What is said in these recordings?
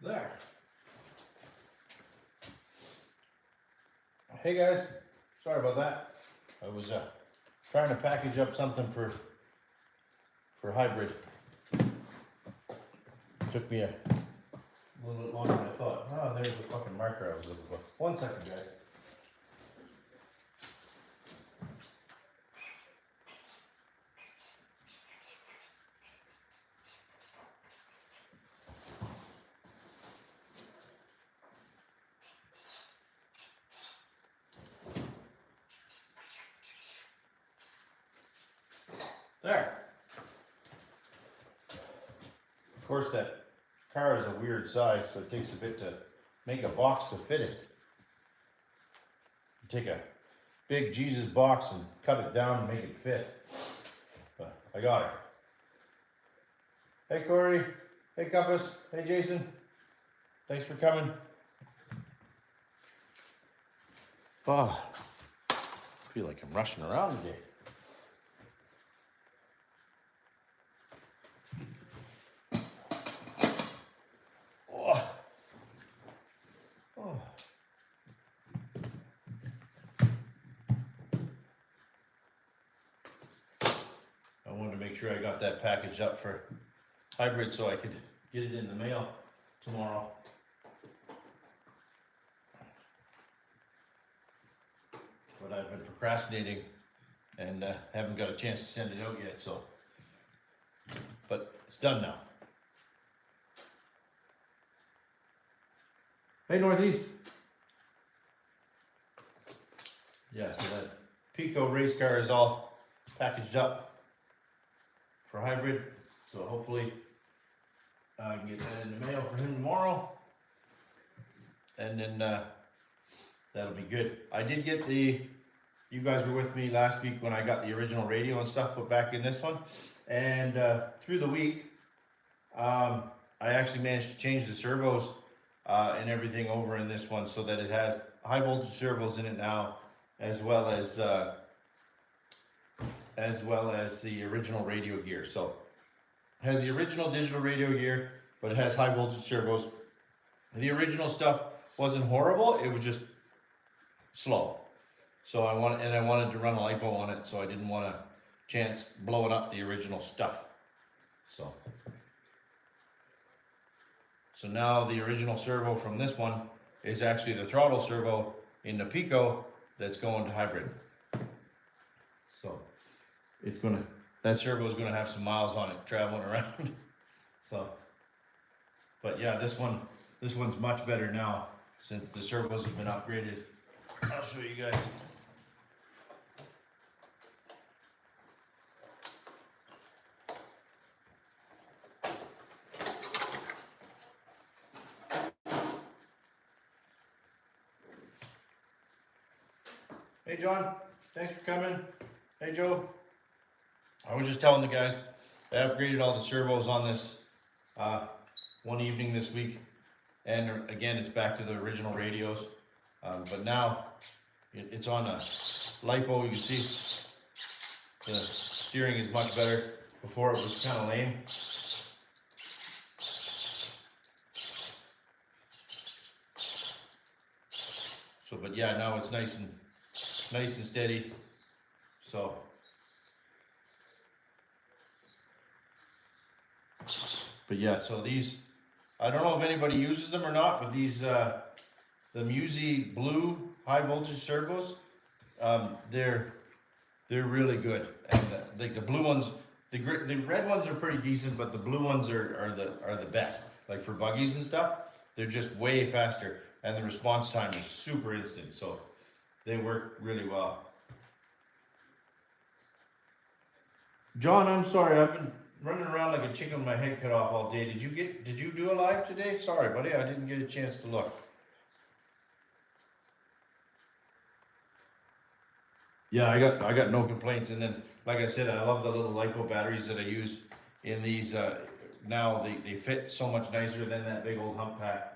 There. Hey guys, sorry about that. I was trying to package up something for hybrid. Took me a little bit longer than I thought. Oh, there's the fucking marker I was looking for. 1 second, guys. There. Of course, that car is a weird size, so it takes a bit to make a box to fit it. You take a big Jesus box and cut it down and make it fit. But I got it. Hey Corey. Hey Compass. Hey Jason. Thanks for coming. Oh, I feel like I'm rushing around today. I wanted to make sure I got that packaged up for hybrid so I could get it in the mail tomorrow. But I've been procrastinating and haven't got a chance to send it out yet, so. But it's done now. Hey Northeast. Yeah, so that Pico race car is all packaged up for hybrid, so hopefully I can get that in the mail for him tomorrow, and then that'll be good. I did get you guys were with me last week when I got the original radio and stuff put back in this one, and through the week I actually managed to change the servos and everything over in this one so that it has high voltage servos in it now, as well as the original radio gear. So it has the original digital radio gear, but it has high voltage servos. The original stuff wasn't horrible, it was just slow. So I wanted to run a lipo on it, so I didn't want a chance blowing up the original stuff. So now the original servo from this one is actually the throttle servo in the Pico that's going to hybrid. So that servo is gonna have some miles on it traveling around. So, but yeah, this one's much better now since the servos have been upgraded. I'll show you guys. Hey John, thanks for coming. Hey Joe. I was just telling the guys, I upgraded all the servos on this one evening this week, and again it's back to the original radios, but now it's on a lipo. You can see the steering is much better. Before it was kind of lame. So, but yeah, now it's nice and steady. So. But yeah, so these, I don't know if anybody uses them or not, but these, the Musi Blue high voltage servos, they're really good. And like the blue ones, the red ones are pretty decent, but the blue ones are the best. Like for buggies and stuff, they're just way faster, and the response time is super instant. So they work really well. John, I'm sorry, I've been running around like a chicken with my head cut off all day. Did you do a live today? Sorry, buddy, I didn't get a chance to look. Yeah, I got no complaints. And then, like I said, I love the little lipo batteries that I use in these. Now they fit so much nicer than that big old hump pack.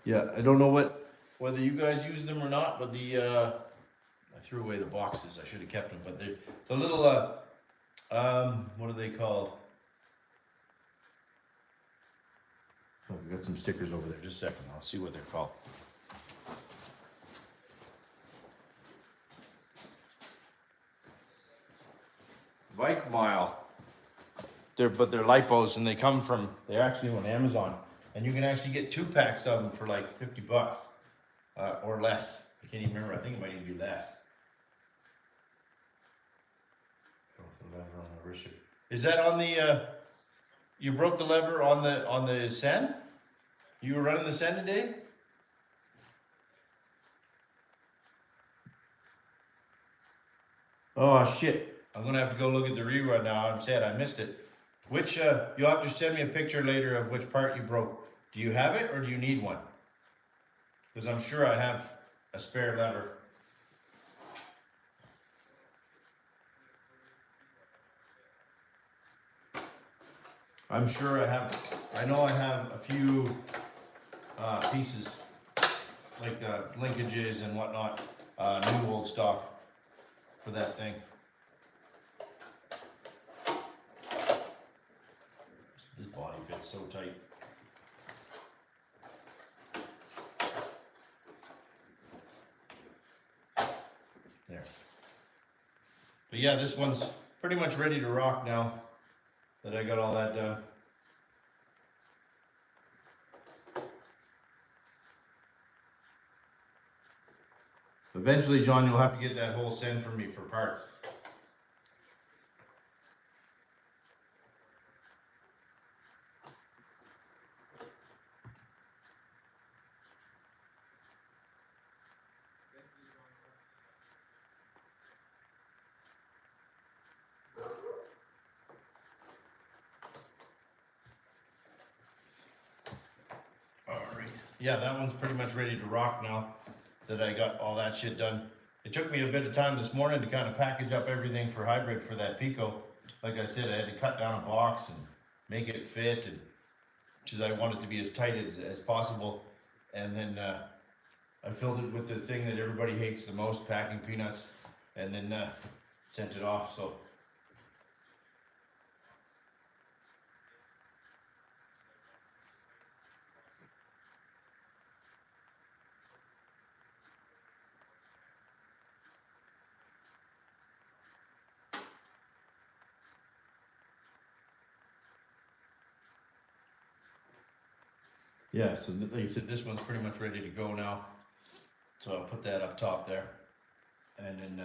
Yeah, I don't know what whether you guys use them or not, but the, I threw away the boxes, I should have kept them, but they're the little, what are they called? Oh, we got some stickers over there, just a second, I'll see what they're called. Bike Mile. They're lipos, and they come from, they're actually on Amazon, and you can actually get 2 packs of them for like $50 or less. I can't even remember. I think it might even be less. The lever on the wrist. Is that on the? You broke the lever on the Sen? You were running the Sen today? Oh shit! I'm gonna have to go look at the rerun now. I'm sad I missed it. Which, you'll have to send me a picture later of which part you broke. Do you have it or do you need one? Because I'm sure I have a spare lever. I'm sure I know I have a few pieces, like linkages and whatnot, new old stock for that thing. This body fits so tight. There. But yeah, this one's pretty much ready to rock now that I got all that done. Eventually, John, you'll have to get that whole Sen from me for parts. Yeah, that one's pretty much ready to rock now that I got all that shit done. It took me a bit of time this morning to kind of package up everything for hybrid for that Pico. Like I said, I had to cut down a box and make it fit, and because I want it to be as tight as possible. And then I filled it with the thing that everybody hates the most, packing peanuts, and then sent it off. So yeah, so like I said, this one's pretty much ready to go now. So I'll put that up top there. And then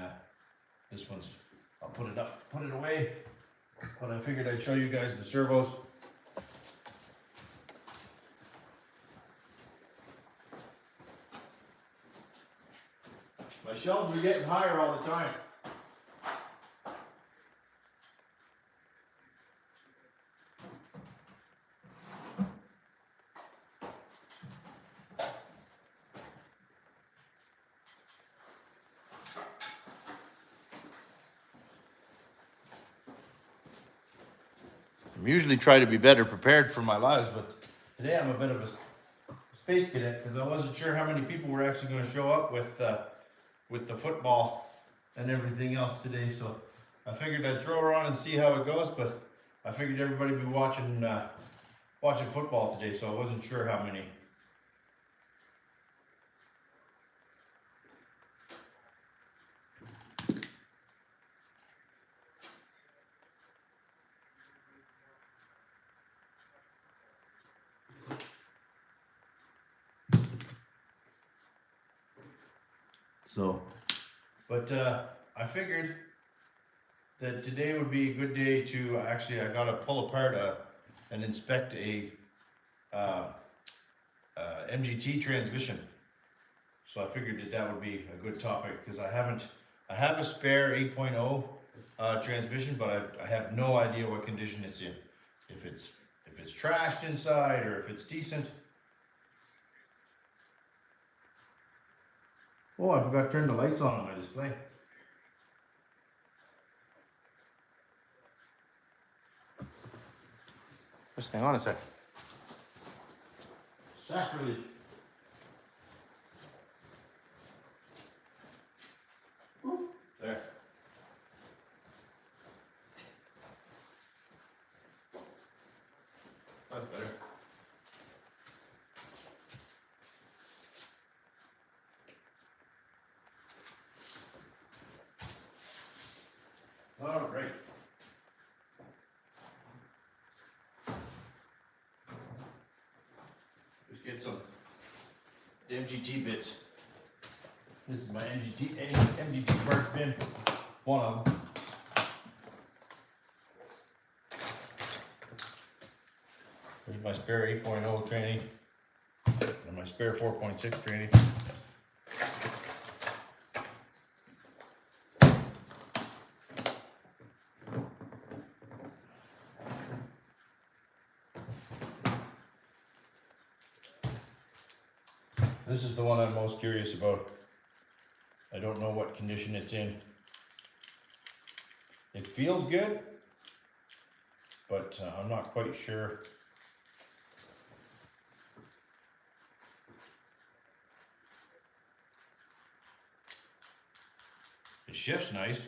this one's, I'll put it up, put it away. But I figured I'd show you guys the servos. My shelves are getting higher all the time. I usually try to be better prepared for my lives, but today I'm a bit of a space cadet because I wasn't sure how many people were actually going to show up with the football and everything else today. So I figured I'd throw her on and see how it goes, but I figured everybody would be watching football today, so I wasn't sure how many. So, but I figured that today would be a good day to actually, I gotta pull apart and inspect a MGT transmission. So I figured that would be a good topic because I have a spare 8.0 transmission, but I have no idea what condition it's in. If it's trashed inside or if it's decent. Oh, I forgot to turn the lights on my display. Just hang on a sec. Sacrilege. All right. Let's get some MGT bits. This is my MGT bird bin. One of them. There's my spare 8.0 training and my spare 4.6 training. This is the one I'm most curious about. I don't know what condition it's in. It feels good, but I'm not quite sure. It shifts nice.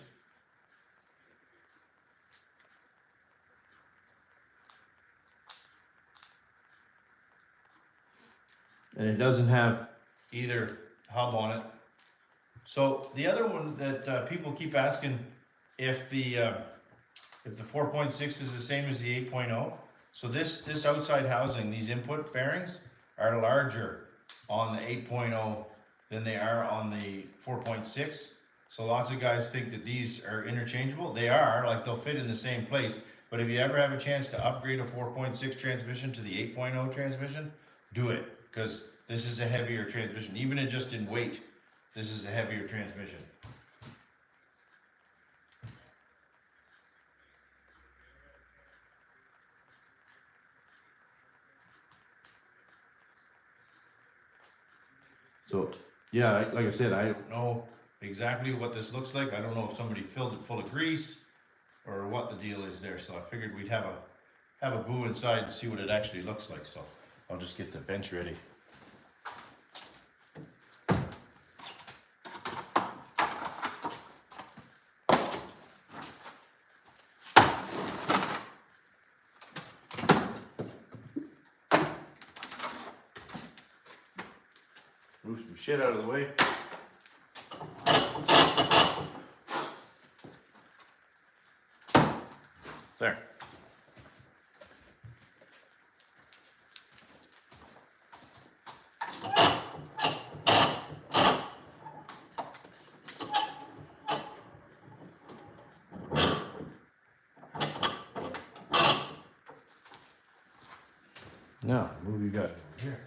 And it doesn't have either hub on it. So the other one that people keep asking if the 4.6 is the same as the 8.0. So this outside housing, these input bearings are larger on the 8.0 than they are on the 4.6. So lots of guys think that these are interchangeable. They are, like they'll fit in the same place. But if you ever have a chance to upgrade a 4.6 transmission to the 8.0 transmission, do it. Because this is a heavier transmission. Even just in weight, this is a heavier transmission. So, yeah, like I said, I don't know exactly what this looks like. I don't know if somebody filled it full of grease or what the deal is there. So I figured we'd have a boo inside and see what it actually looks like. So I'll just get the bench ready. Move some shit out of the way. There. Now, what have you got over here?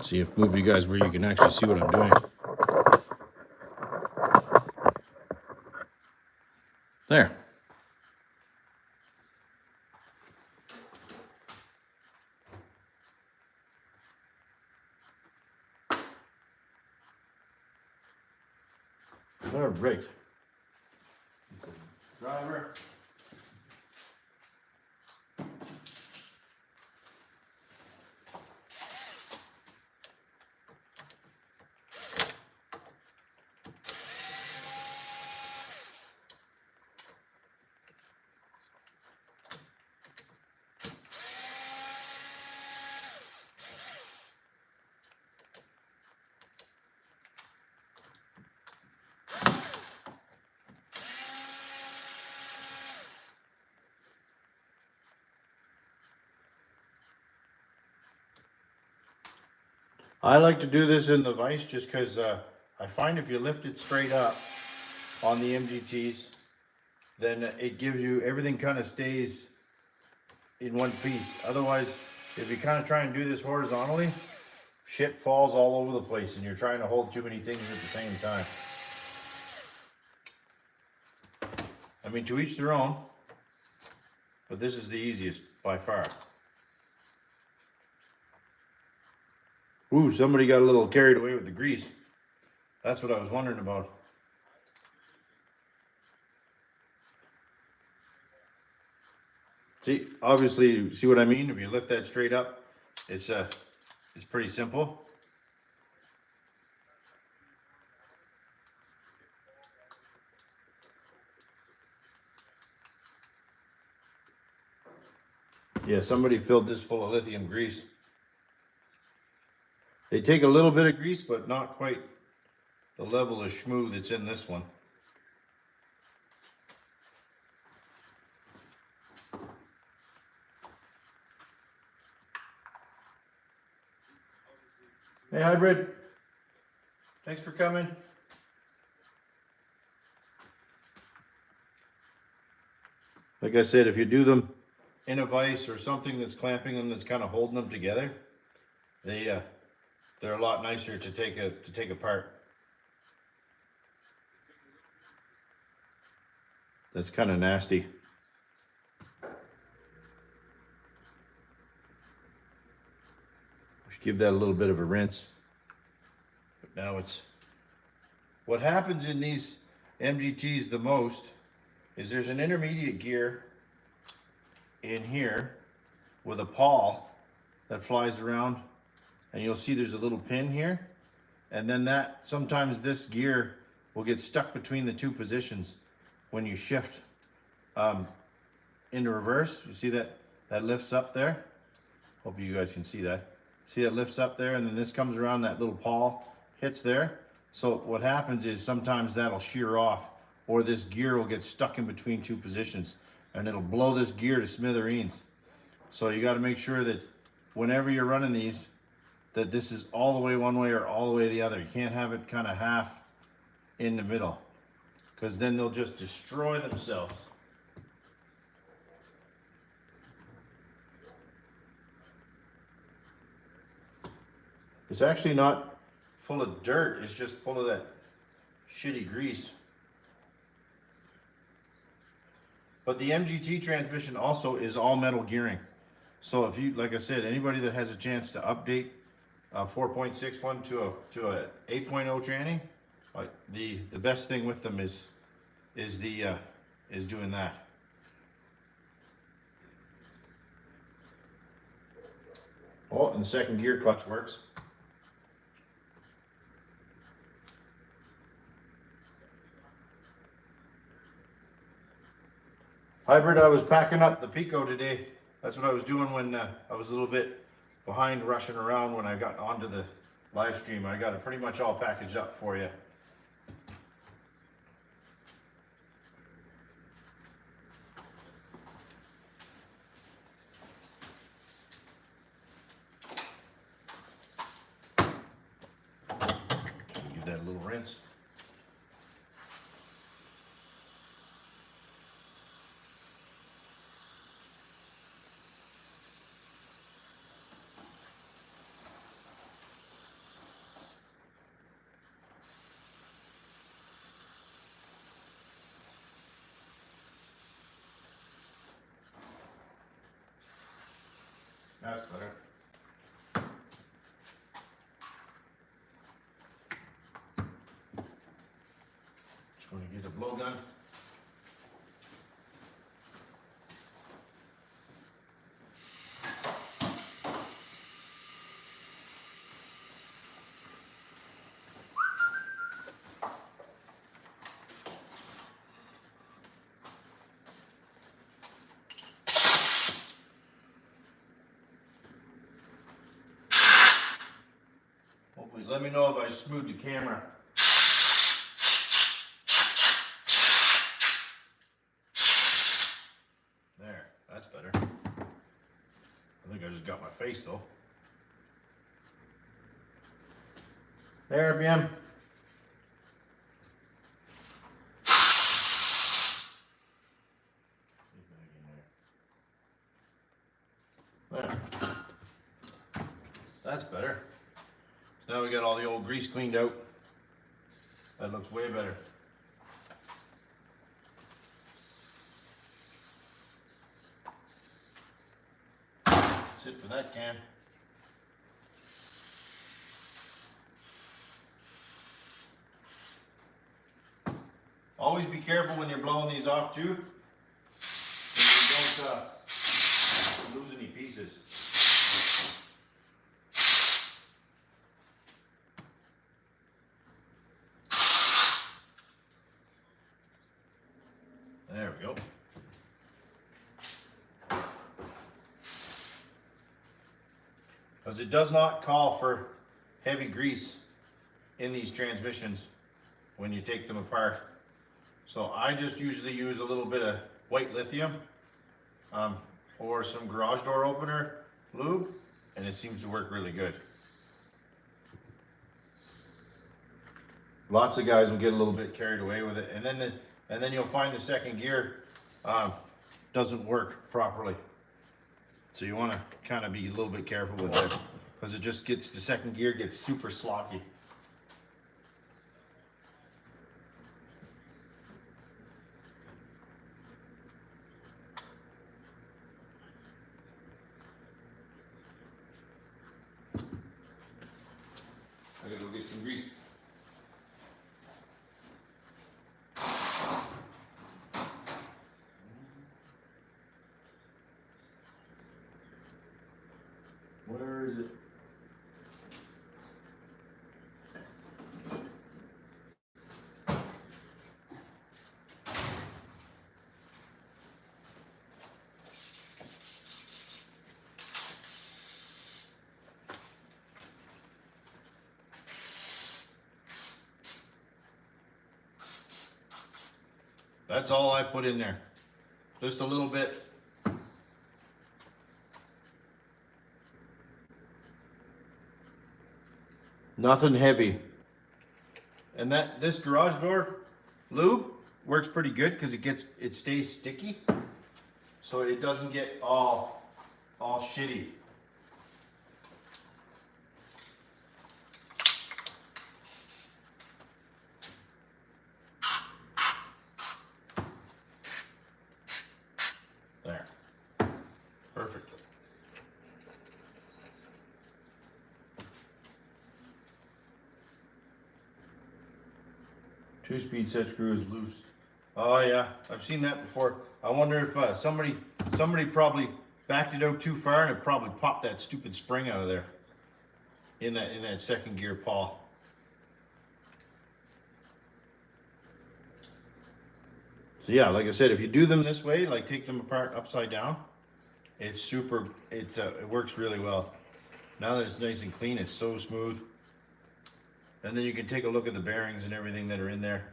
See if move you guys where you can actually see what I'm doing. There. All right. Driver. I like to do this in the vise just because I find if you lift it straight up on the MGTs, then it gives you, everything kind of stays in one piece. Otherwise, if you kind of try and do this horizontally, shit falls all over the place and you're trying to hold too many things at the same time. I mean, to each their own, but this is the easiest by far. Ooh, somebody got a little carried away with the grease. That's what I was wondering about. See, obviously, see what I mean? If you lift that straight up, it's pretty simple. Yeah, somebody filled this full of lithium grease. They take a little bit of grease, but not quite the level of schmoo that's in this one. Hey, Hybrid. Thanks for coming. Like I said, if you do them in a vise or something that's clamping them, that's kind of holding them together, they're a lot nicer to take apart. That's kind of nasty. Just give that a little bit of a rinse. But now it's, what happens in these MGTs the most is there's an intermediate gear in here with a pawl that flies around, and you'll see there's a little pin here, and then that sometimes this gear will get stuck between the two positions when you shift into reverse. You see that lifts up there? Hope you guys can see that. See that lifts up there, and then this comes around, that little pawl hits there. So what happens is sometimes that'll shear off, or this gear will get stuck in between two positions, and it'll blow this gear to smithereens. So you got to make sure that whenever you're running these, that this is all the way one way or all the way the other. You can't have it kind of half in the middle, because then they'll just destroy themselves. It's actually not full of dirt, it's just full of that shitty grease. But the MGT transmission also is all metal gearing. So if you, like I said, anybody that has a chance to update 4.61 to a 8.0 tranny, like the best thing with them is doing that. Oh, and the second gear clutch works. Hybrid, I was packing up the Pico today. That's what I was doing when I was a little bit behind rushing around when I got onto the live stream. I got it pretty much all packaged up for you. Give that a little rinse. That's better. Just going to get a blowgun. Let me know if I smooth the camera. There, that's better. I think I just got my face though. There, BM. There. That's better. Now we got all the old grease cleaned out. That looks way better. That's it for that can. Always be careful when you're blowing these off too, so you don't lose any pieces. There we go. because it does not call for heavy grease in these transmissions when you take them apart. So I just usually use a little bit of white lithium or some garage door opener lube, and it seems to work really good. Lots of guys will get a little bit carried away with it, and then you'll find the second gear doesn't work properly. So you want to kind of be a little bit careful with it, because it just gets, the second gear gets super sloppy. I gotta go get some grease. Where is it? That's all I put in there. Just a little bit. Nothing heavy. And this garage door lube works pretty good because it stays sticky, so it doesn't get all shitty. There. Perfect. Two-speed set screw is loose. Oh yeah, I've seen that before. I wonder if somebody probably backed it out too far and it probably popped that stupid spring out of there in that second gear paw. So yeah, like I said, if you do them this way, like take them apart upside down, it's super. It works really well. Now that it's nice and clean, it's so smooth. And then you can take a look at the bearings and everything that are in there.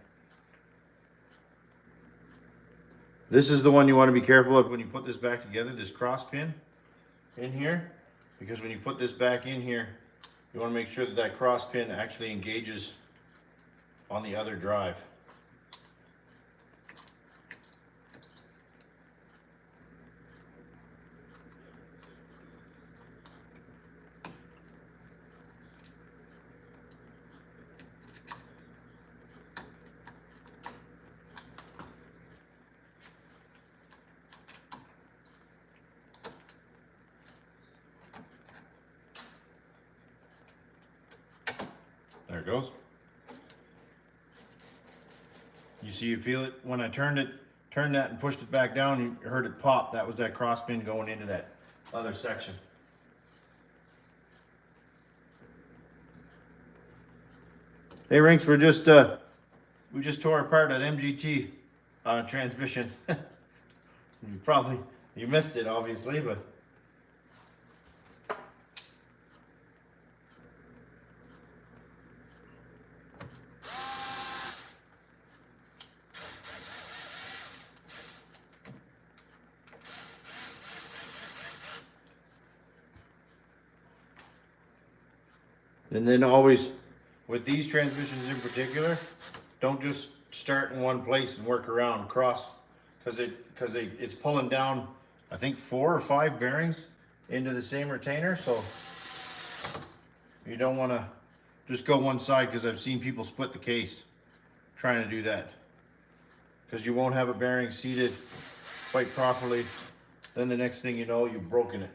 This is the one you want to be careful of when you put this back together, this cross pin in here, because when you put this back in here, you want to make sure that that cross pin actually engages on the other drive. There it goes. You see, you feel it when I turned that and pushed it back down, you heard it pop. That was that cross pin going into that other section. Hey Rinks, we just tore apart that MGT transmission. You missed it obviously, but and then always, with these transmissions in particular, don't just start in one place and work around across, because it's pulling down, I think 4 or 5 bearings into the same retainer. So you don't want to just go one side, because I've seen people split the case trying to do that, because you won't have a bearing seated quite properly. Then the next thing you know, you've broken it.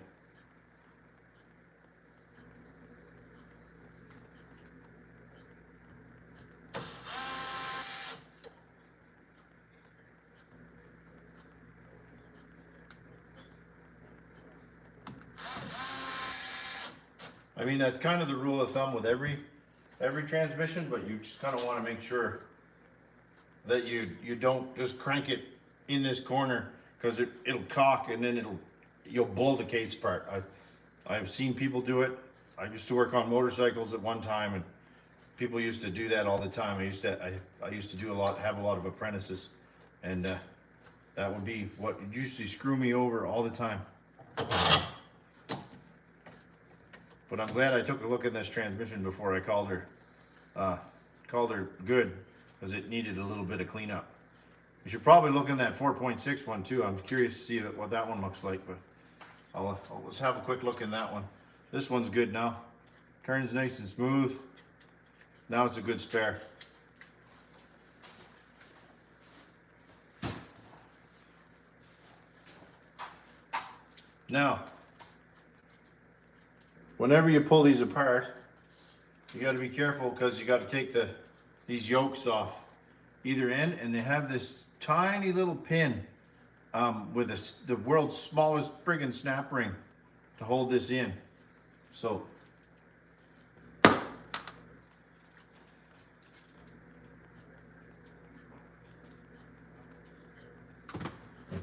I mean, that's kind of the rule of thumb with every transmission, but you just kind of want to make sure that you don't just crank it in this corner, because it'll cock and then you'll blow the case apart. I've seen people do it, I used to work on motorcycles at one time, and people used to do that all the time. I used to do have a lot of apprentices, and that would be what used to screw me over all the time. But I'm glad I took a look at this transmission before I called her good, because it needed a little bit of cleanup. You should probably look in that 4.6 one too. I'm curious to see what that one looks like, but let's have a quick look in that one. This one's good now. Turns nice and smooth. Now it's a good spare. Now, whenever you pull these apart, you got to be careful, because you got to take these yokes off either end, and they have this tiny little pin with the world's smallest friggin' snap ring to hold this in. So I'll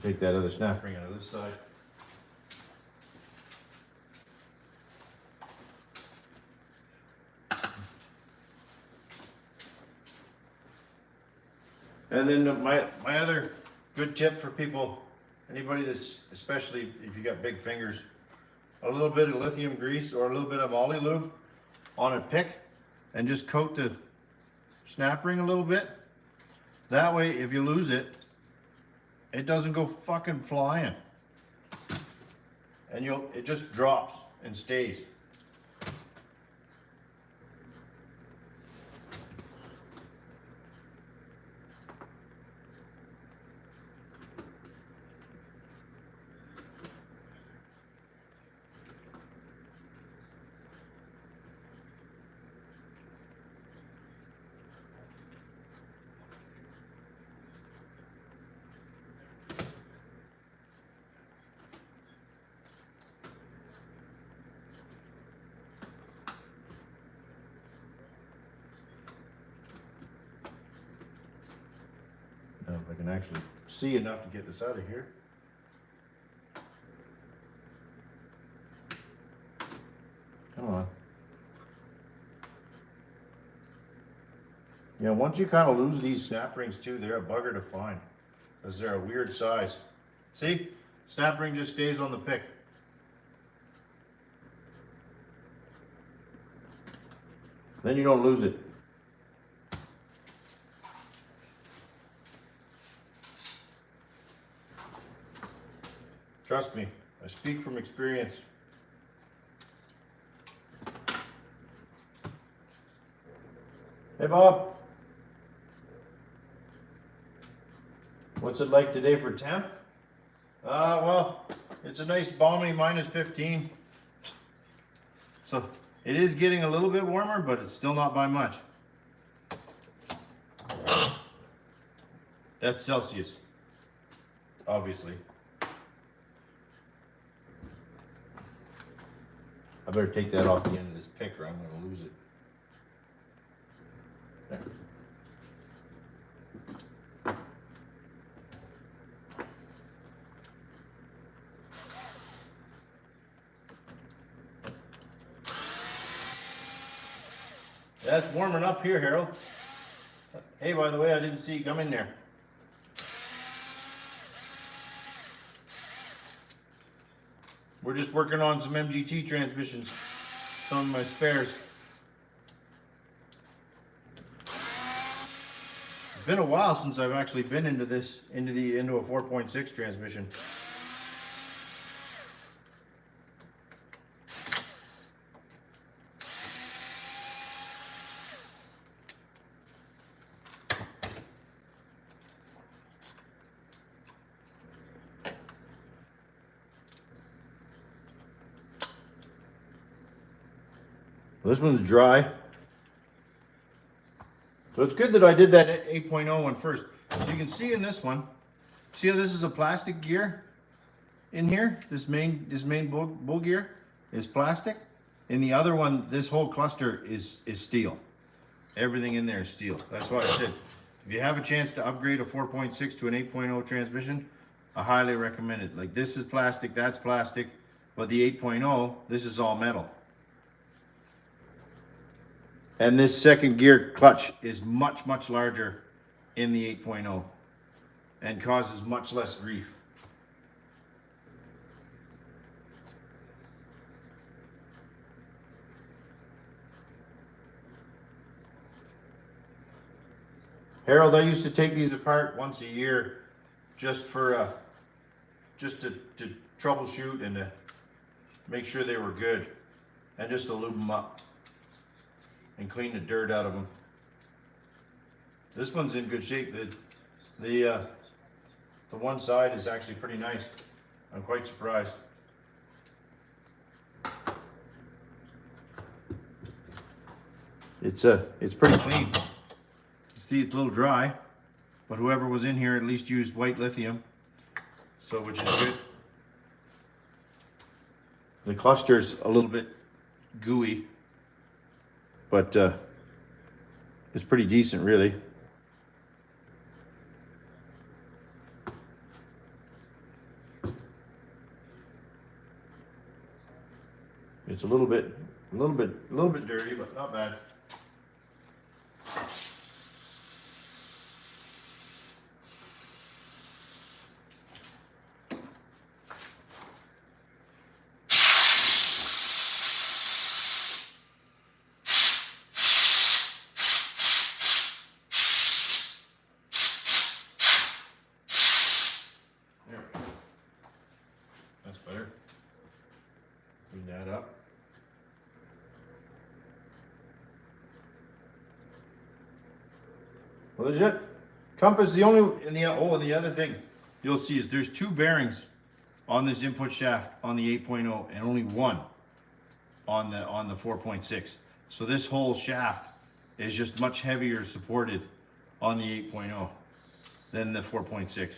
take that other snap ring out of this side. And then my other good tip for people, anybody that's, especially if you got big fingers, a little bit of lithium grease or a little bit of Ollie lube on a pick, and just coat the snap ring a little bit. That way, if you lose it, it doesn't go fucking flying, and it just drops and stays. Now, if I can actually see enough to get this out of here. Come on. Yeah, once you kind of lose these snap rings too, they're a bugger to find, because they're a weird size. See? Snap ring just stays on the pick. Then you don't lose it. Trust me, I speak from experience. Hey Bob, what's it like today for temp? Well, it's a nice balmy -15. So it is getting a little bit warmer, but it's still not by much. That's Celsius, obviously. I better take that off the end of this pick, or I'm going to lose it. There. That's warming up here, Harold. Hey, by the way, I didn't see you come in there. We're just working on some MGT transmissions, some of my spares. It's been a while since I've actually been into this, into a 4.6 transmission. This one's dry. So it's good that I did that 8.0 one first. So you can see in this one, see how this is a plastic gear in here? This main bull gear is plastic. In the other one, this whole cluster is steel. Everything in there is steel. That's why I said, if you have a chance to upgrade a 4.6 to an 8.0 transmission, I highly recommend it. Like, this is plastic, that's plastic, but the 8.0, this is all metal. And this second gear clutch is much, much larger in the 8.0 and causes much less grief. Harold, I used to take these apart once a year just for just to troubleshoot and to make sure they were good, and just to lube them up and clean the dirt out of them. This one's in good shape. The one side is actually pretty nice. I'm quite surprised. It's pretty clean. You see, it's a little dry, but whoever was in here at least used white lithium, so which is good. The cluster's a little bit gooey, but it's pretty decent, really. It's a little bit dirty, but not bad. There we go. That's better. Clean that up. Well, there's it. Compass, the only, and the other thing you'll see is there's two bearings on this input shaft on the 8.0 and only one on the 4.6. So this whole shaft is just much heavier supported on the 8.0 than the 4.6.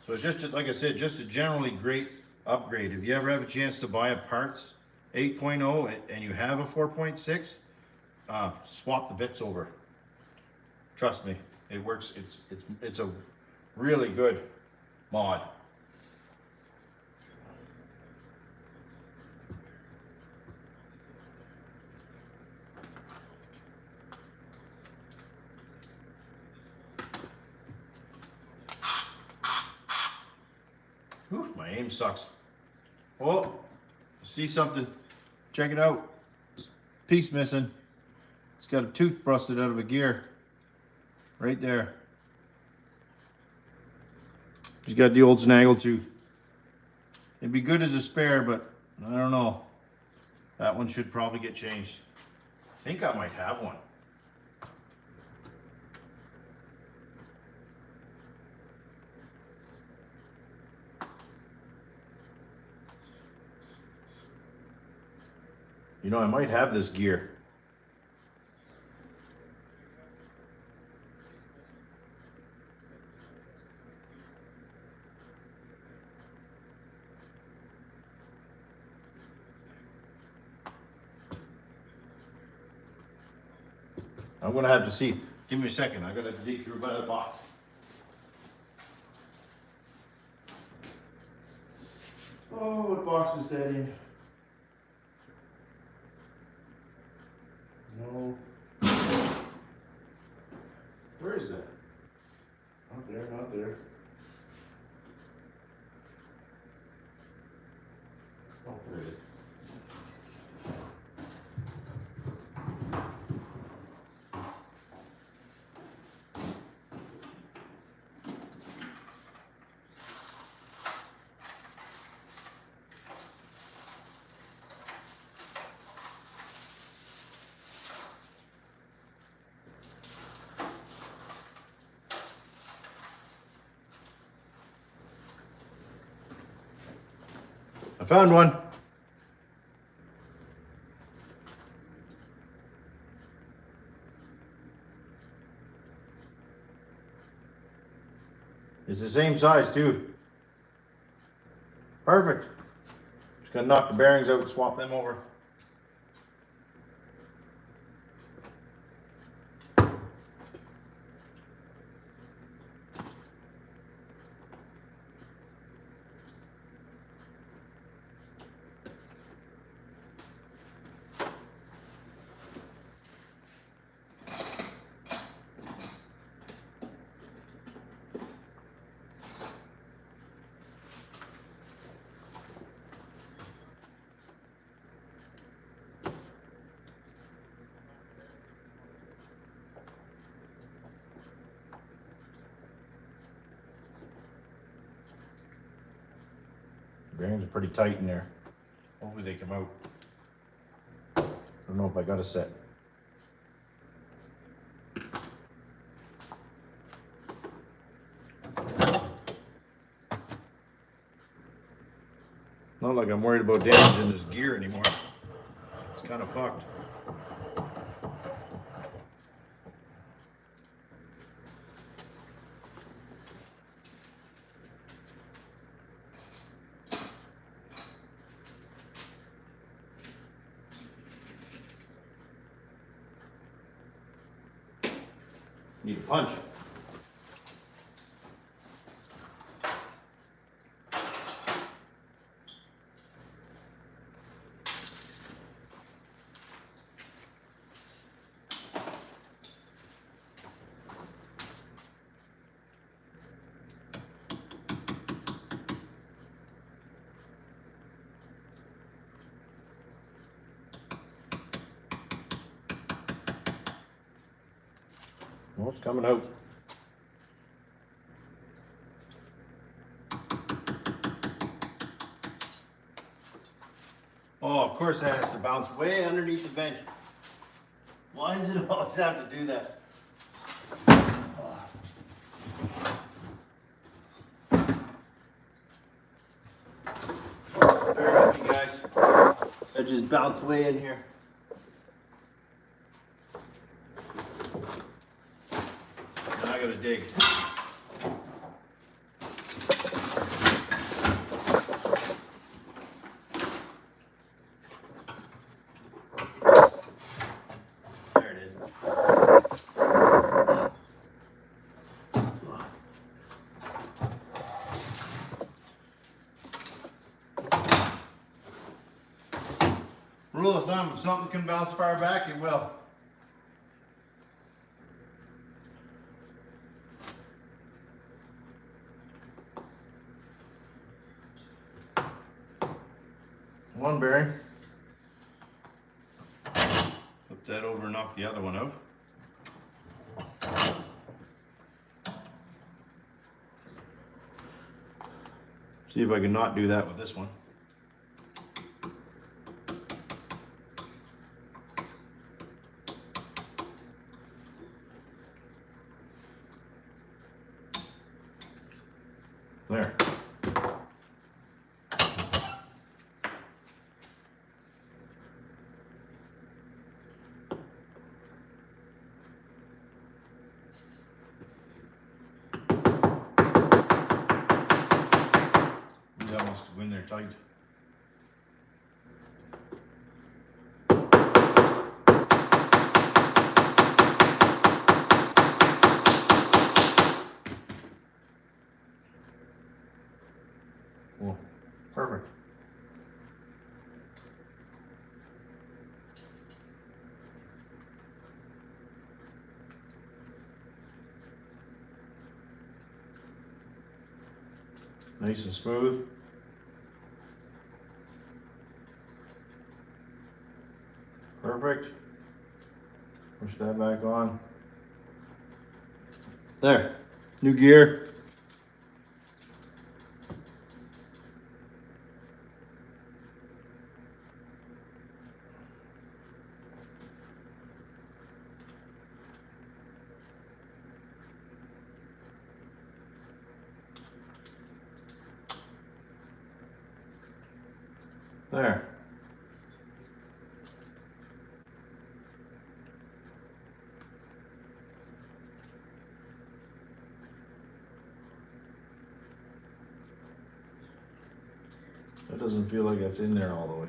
So it's just, like I said, just a generally great upgrade. If you ever have a chance to buy a parts 8.0 and you have a 4.6, swap the bits over. Trust me, it works. It's a really good mod. Whew, my aim sucks. Oh, see something? Check it out. Piece missing. It's got a tooth busted out of a gear. Right there. He's got the old snaggle tooth. It'd be good as a spare, but I don't know. That one should probably get changed. I think I might have one. You know, I might have this gear. I'm gonna have to see. Give me a second. I gotta dig through by the box. Oh, what box is that in? No. Where is that? Not there, not there. Oh, there it is. I found one. It's the same size too. Perfect. Just gonna knock the bearings out and swap them over. bearings are pretty tight in there. Hopefully they come out. I don't know if I got a set. Not like I'm worried about damaging this gear anymore. It's kind of fucked. Need a punch. Well, it's coming out. Oh, of course that has to bounce way underneath the bench. Why does it always have to do that? Bear with me, guys. I just bounced way in here. And I gotta dig. Rule of thumb, if something can bounce far back, it will. One bearing. Flip that over and knock the other one out. See if I can not do that with this one. There. That wants to go in there tight. Cool. Perfect. Nice and smooth. Perfect. Push that back on. There. New gear. There. That doesn't feel like it's in there all the way.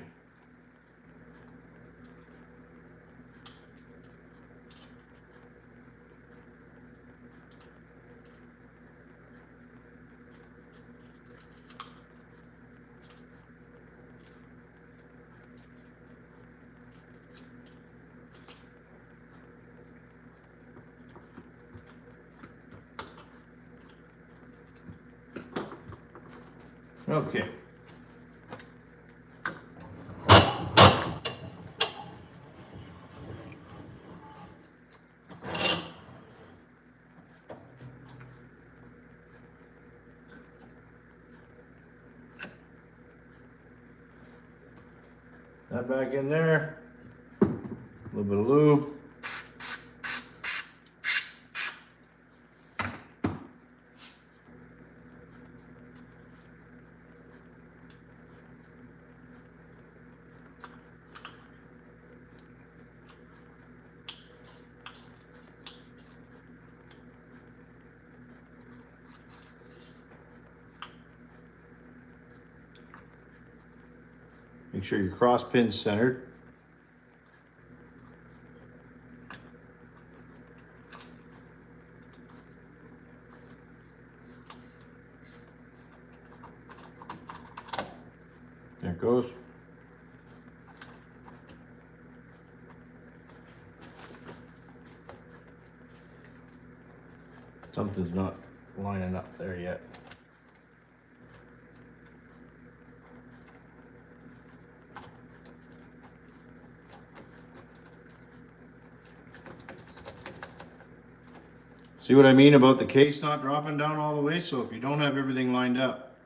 Okay. That back in there. A little bit of lube. Make sure your cross pin's centered. There it goes. Something's not lining up there yet. See what I mean about the case not dropping down all the way? So if you don't have everything lined up,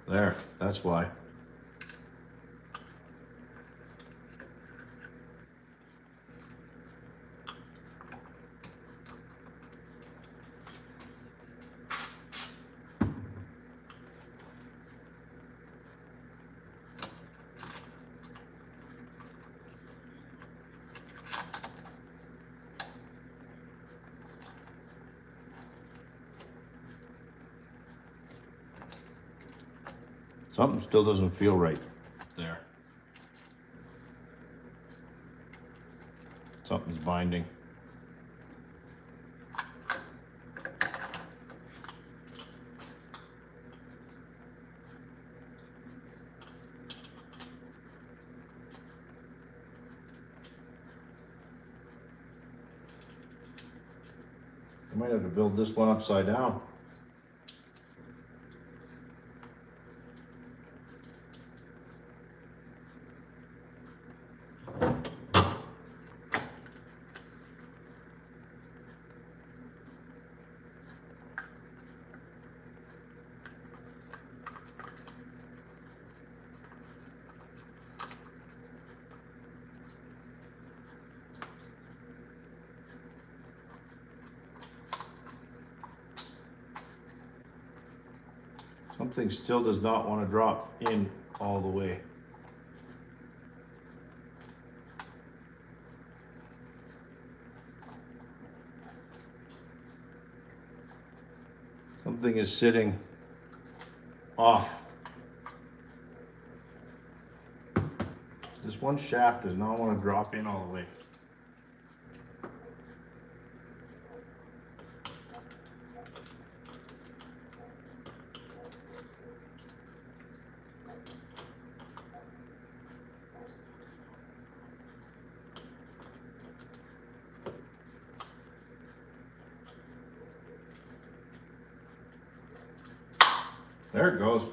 there, that's why. Something still doesn't feel right there. Something's binding. I might have to build this one upside down. Something still does not want to drop in all the way. Something is sitting off. This one shaft does not want to drop in all the way. There it goes.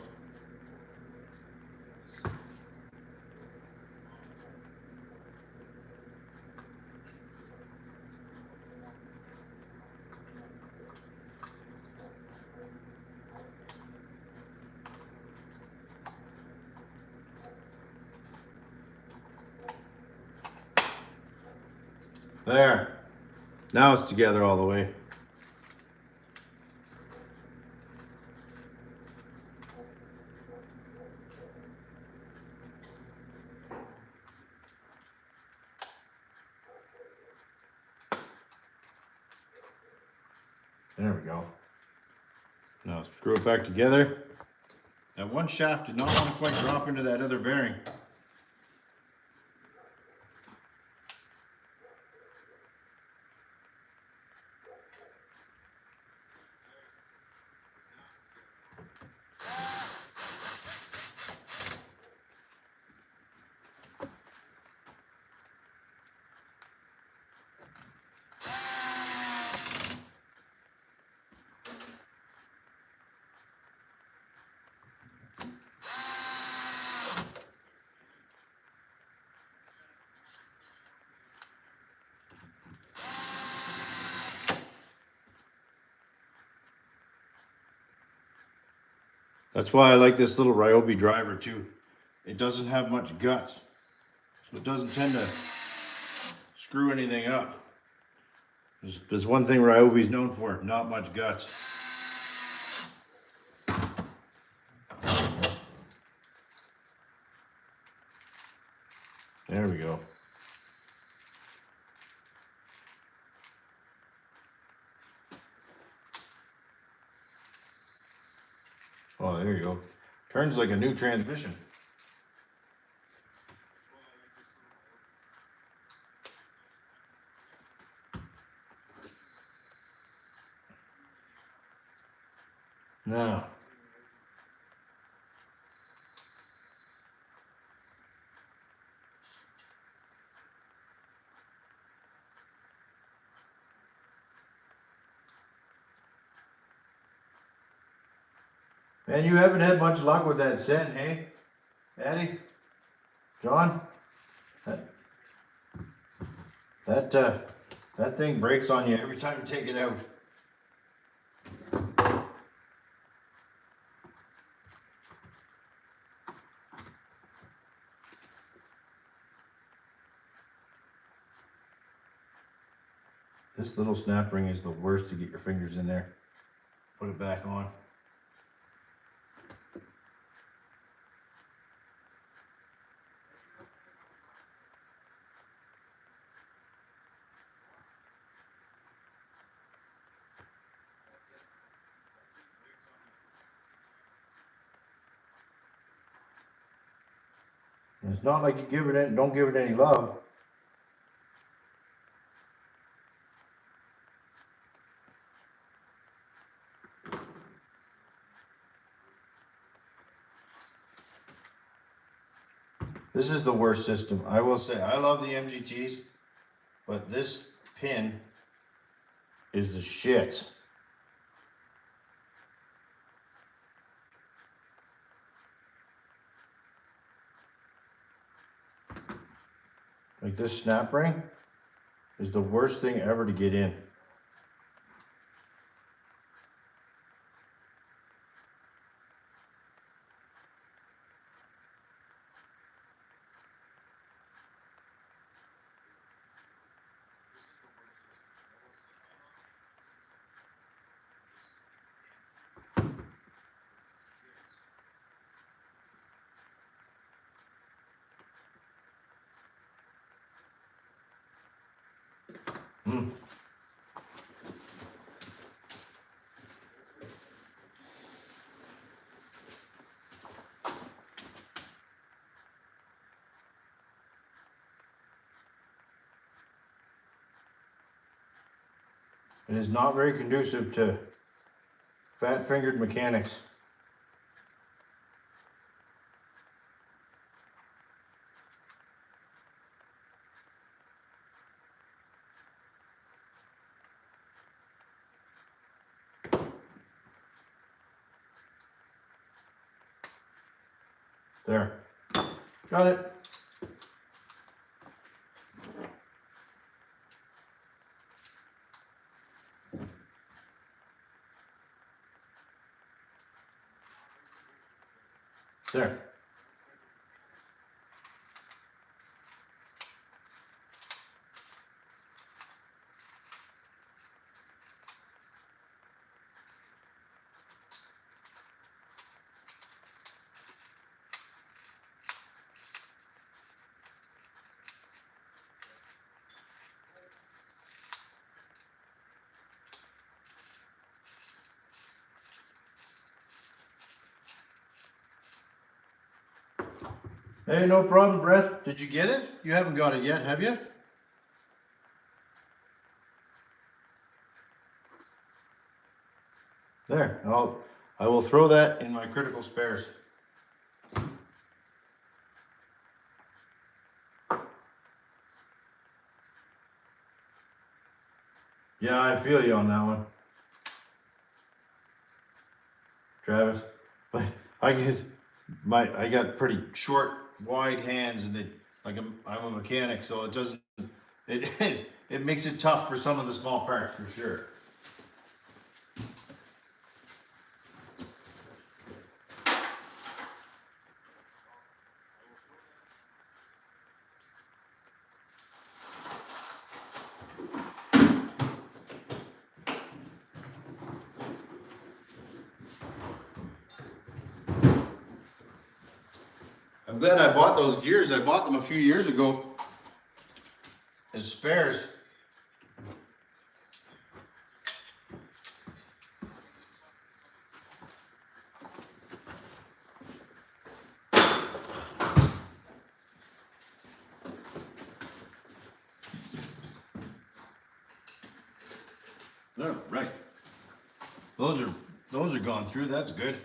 There. Now it's together all the way. There we go. Now screw it back together. That one shaft did not want to quite drop into that other bearing. That's why I like this little Ryobi driver too. It doesn't have much guts, so it doesn't tend to screw anything up. There's one thing Ryobi's known for, not much guts. There we go. Oh, there you go. Turns like a new transmission. Now, man, you haven't had much luck with that Sen, hey? Addie? John? That thing breaks on you every time you take it out. This little snap ring is the worst to get your fingers in there. Put it back on. And it's not like you give it don't give it any love. This is the worst system. I will say, I love the MGTs, but this pin is the shit. Like this snap ring is the worst thing ever to get in. It is not very conducive to fat-fingered mechanics. There. Got it. There. Hey, no problem, Brett. Did you get it? You haven't got it yet, have you? There. I will throw that in my critical spares. Yeah, I feel you on that one, Travis. But I got pretty short, wide hands, and I'm a mechanic, so it doesn't it makes it tough for some of the small parts for sure. I'm glad I bought those gears. I bought them a few years ago as spares. All right. Those are gone through. That's good.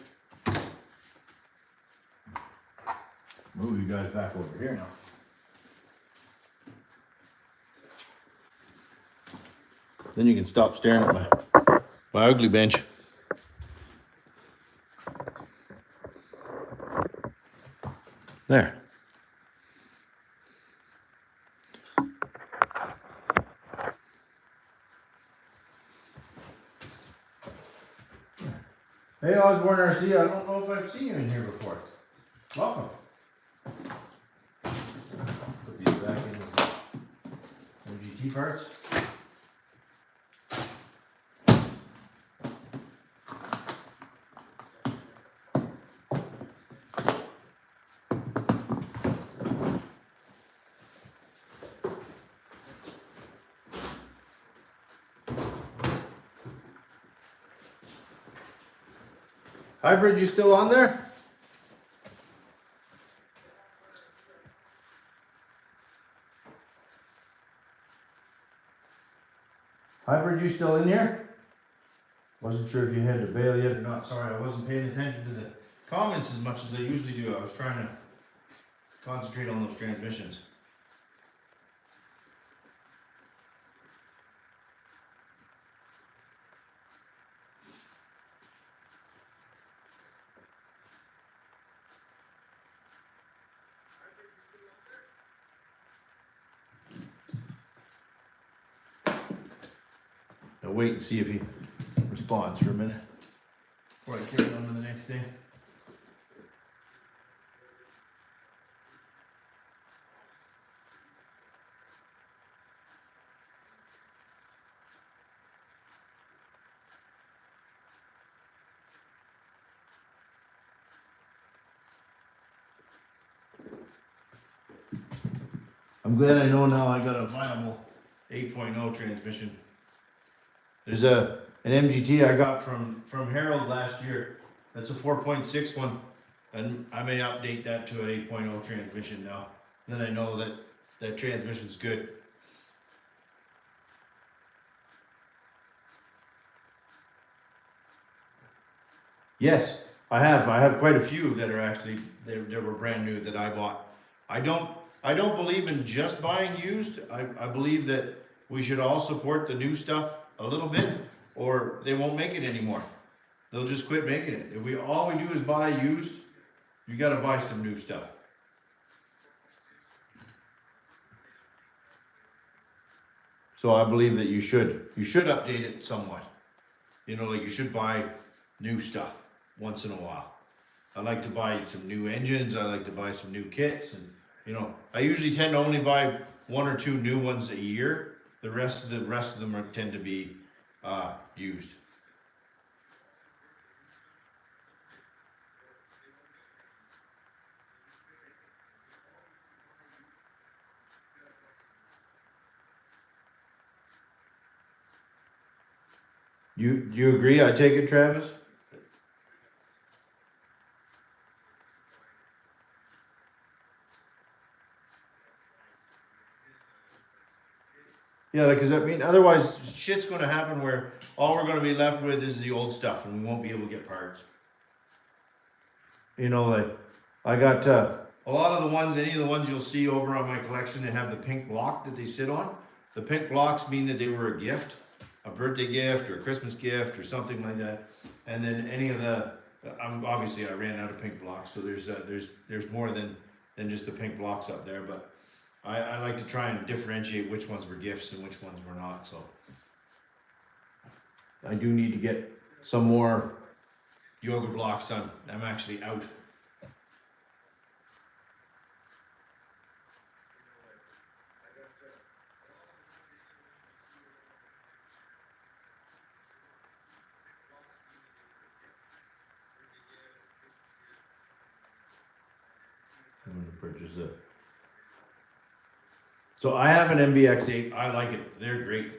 Move you guys back over here now. Then you can stop staring at my ugly bench. There. Hey Osborne RC, I don't know if I've seen you in here before. Welcome. Put these back in with MGT parts. Hybrid, you still on there? Hybrid, you still in here? Wasn't sure if you had to bail yet or not. Sorry, I wasn't paying attention to the comments as much as I usually do. I was trying to concentrate on those transmissions. I'll wait and see if he responds for a minute before I carry on to the next thing. I'm glad I know now I got a viable 8.0 transmission. There's an MGT I got from Harold last year. That's a 4.6 one, and I may update that to an 8.0 transmission now. Then I know that that transmission's good. Yes, I have. I have quite a few that are actually they were brand new that I bought. I don't believe in just buying used. I believe that we should all support the new stuff a little bit, or they won't make it anymore. They'll just quit making it. If all we do is buy used, you got to buy some new stuff. So I believe that you should update it somewhat. You know, like you should buy new stuff once in a while. I like to buy some new engines. I like to buy some new kits, and you know, I usually tend to only buy 1 or 2 new ones a year. The rest of them tend to be used. Do you agree? I take it, Travis? Yeah, because I mean, otherwise shit's going to happen where all we're going to be left with is the old stuff, and we won't be able to get parts. You know, like I got a lot of the ones, any of the ones you'll see over on my collection that have the pink block that they sit on. The pink blocks mean that they were a gift, a birthday gift or a Christmas gift or something like that. And then any of the, obviously I ran out of pink blocks, so there's more than just the pink blocks up there, but I like to try and differentiate which ones were gifts and which ones were not. So I do need to get some more yoga blocks done. I'm actually out. purchase it. So I have an MBX8. I like it. They're great.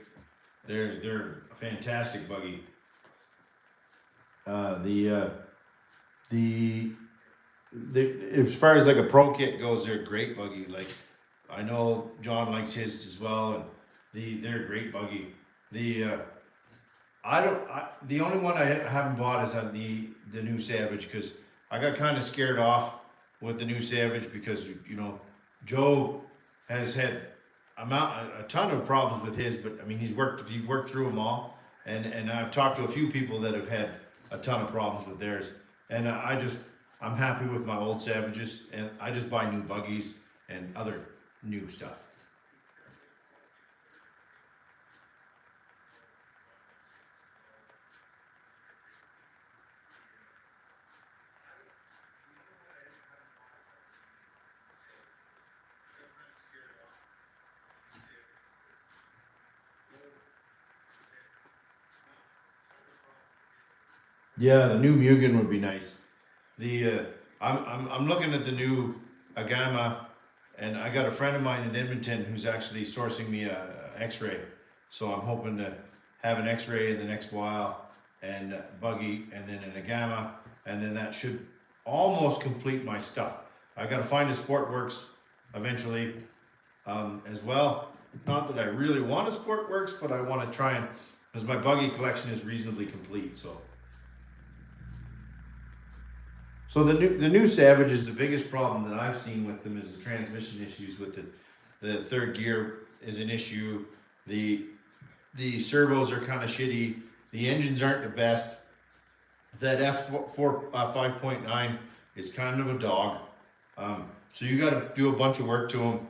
They're a fantastic buggy. As far as like a pro kit goes, they're a great buggy. Like I know John likes his as well, and they're a great buggy. The only one I haven't bought is the new Savage, because I got kind of scared off with the new Savage because Joe has had a ton of problems with his, but I mean he worked through them all, and I've talked to a few people that have had a ton of problems with theirs, and I'm happy with my old Savages, and I just buy new buggies and other new stuff. Yeah, the new Mugen would be nice. I'm looking at the new Agama, and I got a friend of mine in Edmonton who's actually sourcing me a X-ray. So I'm hoping to have an X-ray in the next while, and buggy, and then an Agama, and then that should almost complete my stuff. I got to find a Sportworks eventually, as well. Not that I really want a Sportworks, but I want to try and, because my buggy collection is reasonably complete. So the new Savage is the biggest problem that I've seen with them is the transmission issues with the third gear is an issue. The servos are kind of shitty. The engines aren't the best. That F4 5.9 is kind of a dog. So you got to do a bunch of work to them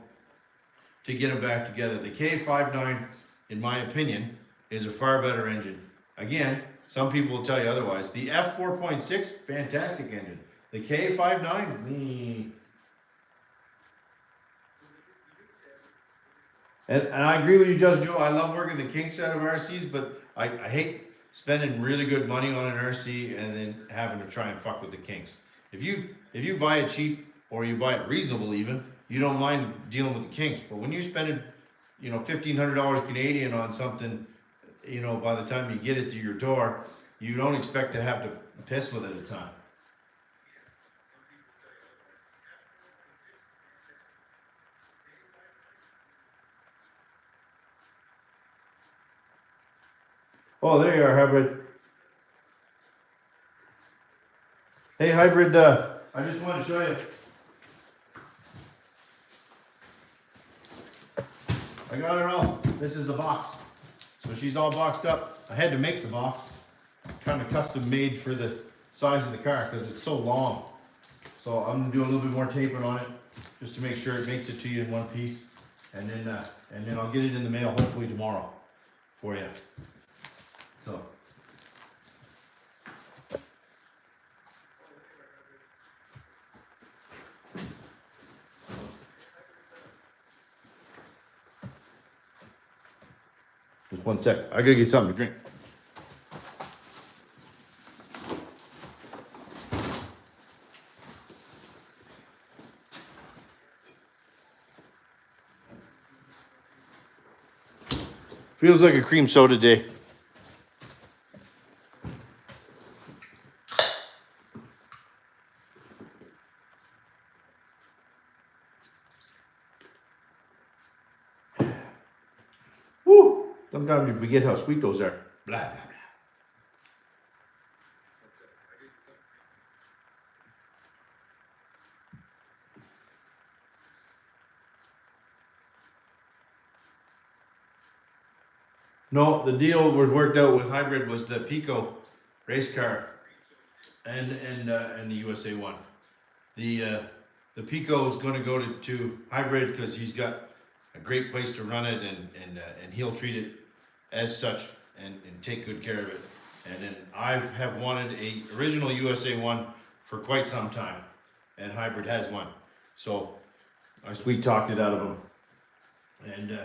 to get them back together. The K59, in my opinion, is a far better engine. Again, some people will tell you otherwise. The F4.6, fantastic engine. The K59, and I agree with you, Just Joe. I love working the kinks out of RCs, but I hate spending really good money on an RC and then having to try and fuck with the kinks. If you buy it cheap or you buy it reasonable even, you don't mind dealing with the kinks. But when you're spending, $1,500 Canadian on something, by the time you get it to your door, you don't expect to have to piss with it a ton. Oh, there you are, Hybrid. Hey, Hybrid, I just wanted to show you. I got her all. This is the box. So she's all boxed up. I had to make the box. Kind of custom made for the size of the car because it's so long. So I'm going to do a little bit more taping on it just to make sure it makes it to you in one piece. And then I'll get it in the mail hopefully tomorrow for you. So. Just one sec. I gotta get something to drink. Feels like a cream soda day. Woo! Sometimes you forget how sweet those are. Blah, blah, blah. No, the deal was worked out with Hybrid was the Pico race car and the USA one. The Pico is going to go to Hybrid because he's got a great place to run it and he'll treat it as such and take good care of it. And then I have wanted a original USA one for quite some time, and Hybrid has one. So I sweet talked it out of them, and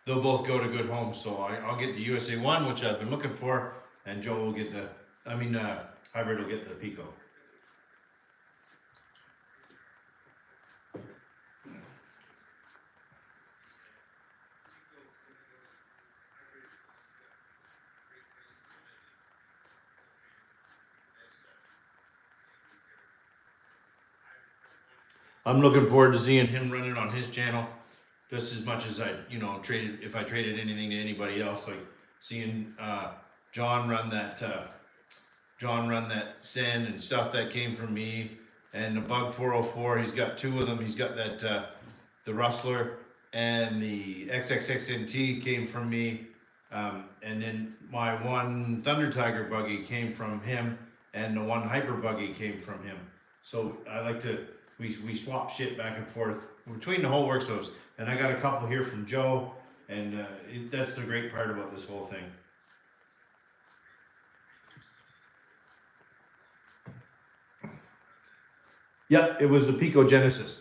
they'll both go to good homes. So I'll get the USA one, which I've been looking for, and Joe will get Hybrid will get the Pico. I'm looking forward to seeing him running on his channel just as much as I, you know, if I traded anything to anybody else, like seeing John run that sand and stuff that came from me, and the Bug 404. He's got two of them. He's got that the Rustler, and the XXXNT came from me, and then my one Thunder Tiger buggy came from him, and the one Hyper buggy came from him. So I like to we swap shit back and forth between the whole works house, and I got a couple here from Joe, and that's the great part about this whole thing. Yeah, it was the Pico Genesis.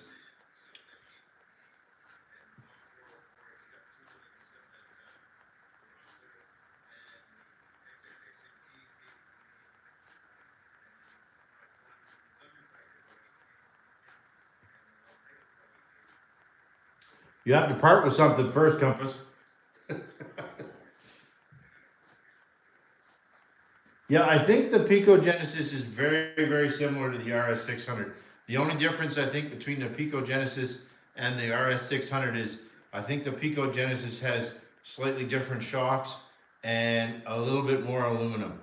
You have to part with something first, Compass. Yeah, I think the Pico Genesis is very, very similar to the RS600. The only difference I think between the Pico Genesis and the RS600 is I think the Pico Genesis has slightly different shocks and a little bit more aluminum.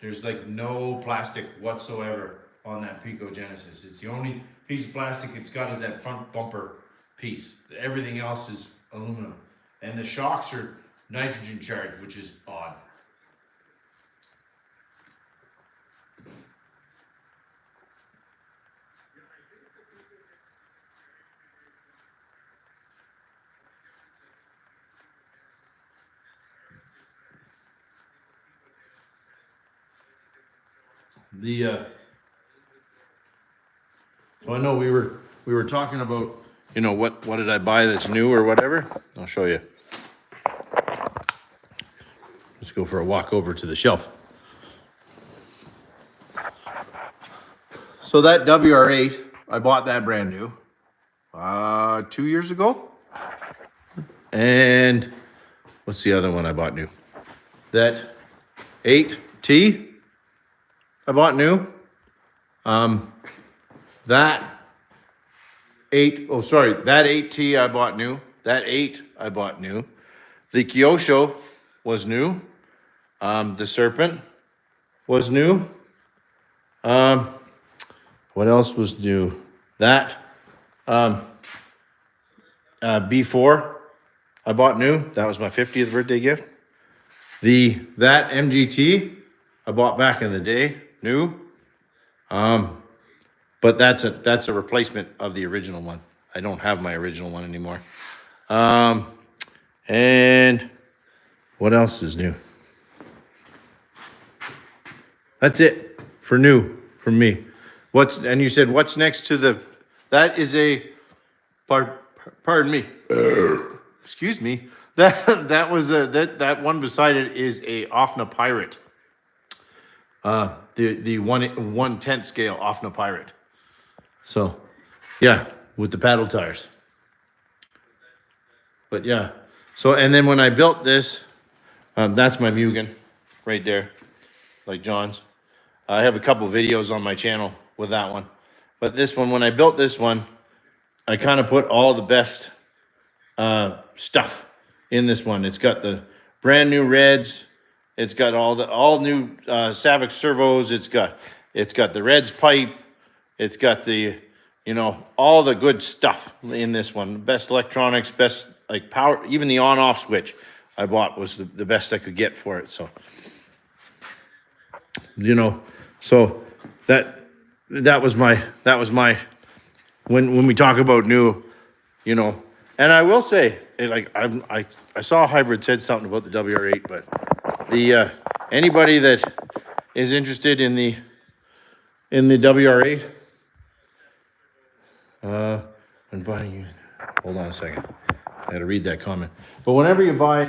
There's like no plastic whatsoever on that Pico Genesis. It's the only piece of plastic it's got is that front bumper piece. Everything else is aluminum. And the shocks are nitrogen charged, which is odd. So I know we were talking about, you know, what did I buy that's new or whatever. I'll show you. Let's go for a walk over to the shelf. So that WR8, I bought that brand new 2 years ago. And what's the other one I bought new? That 8T I bought new. That 8T I bought new. That 8 I bought new. The Kyosho was new. The Serpent was new. What else was new? That B4 I bought new. That was my 50th birthday gift. That MGT I bought back in the day, new. But that's a replacement of the original one. I don't have my original one anymore. And what else is new? That's it for new from me. And you said what's next to the? That is a. Pardon me. Excuse me. That was that one beside it is a Offna Pirate. The 1/10 scale Offna Pirate. So, yeah, with the paddle tires. But yeah, so and then when I built this, that's my Mugen, right there, like John's. I have a couple videos on my channel with that one. But this one, when I built this one, I kind of put all the best stuff in this one. It's got the brand new reds. It's got all new Savic servos. It's got the reds pipe. It's got the, you know, all the good stuff in this one. Best electronics, best like power. Even the on-off switch I bought was the best I could get for it. So, you know, so that was my when we talk about new, you know. And I will say, I saw Hybrid said something about the WR8, but the anybody that is interested in the WR8, when buying, hold on a second, I got to read that comment. But whenever you buy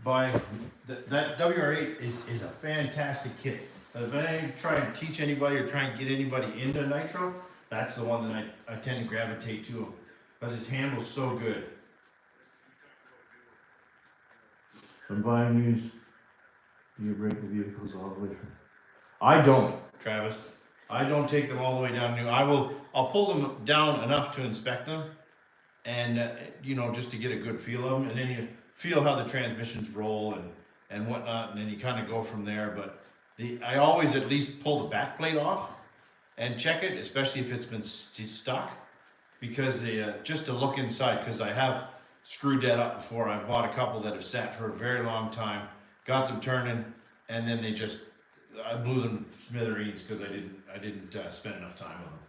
that WR8 is a fantastic kit. If I try and teach anybody or try and get anybody into nitro, that's the one that I tend to gravitate to, because his handle's so good. When buying used, you break the vehicles all the way through. I don't, Travis. I don't take them all the way down new. I'll pull them down enough to inspect them, and you know, just to get a good feel of them, and then you feel how the transmissions roll and whatnot, and then you kind of go from there. But I always at least pull the back plate off and check it, especially if it's been stuck, because just to look inside, because I have screwed that up before. I've bought a couple that have sat for a very long time, got them turning, and then I blew them smithereens because I didn't spend enough time on them.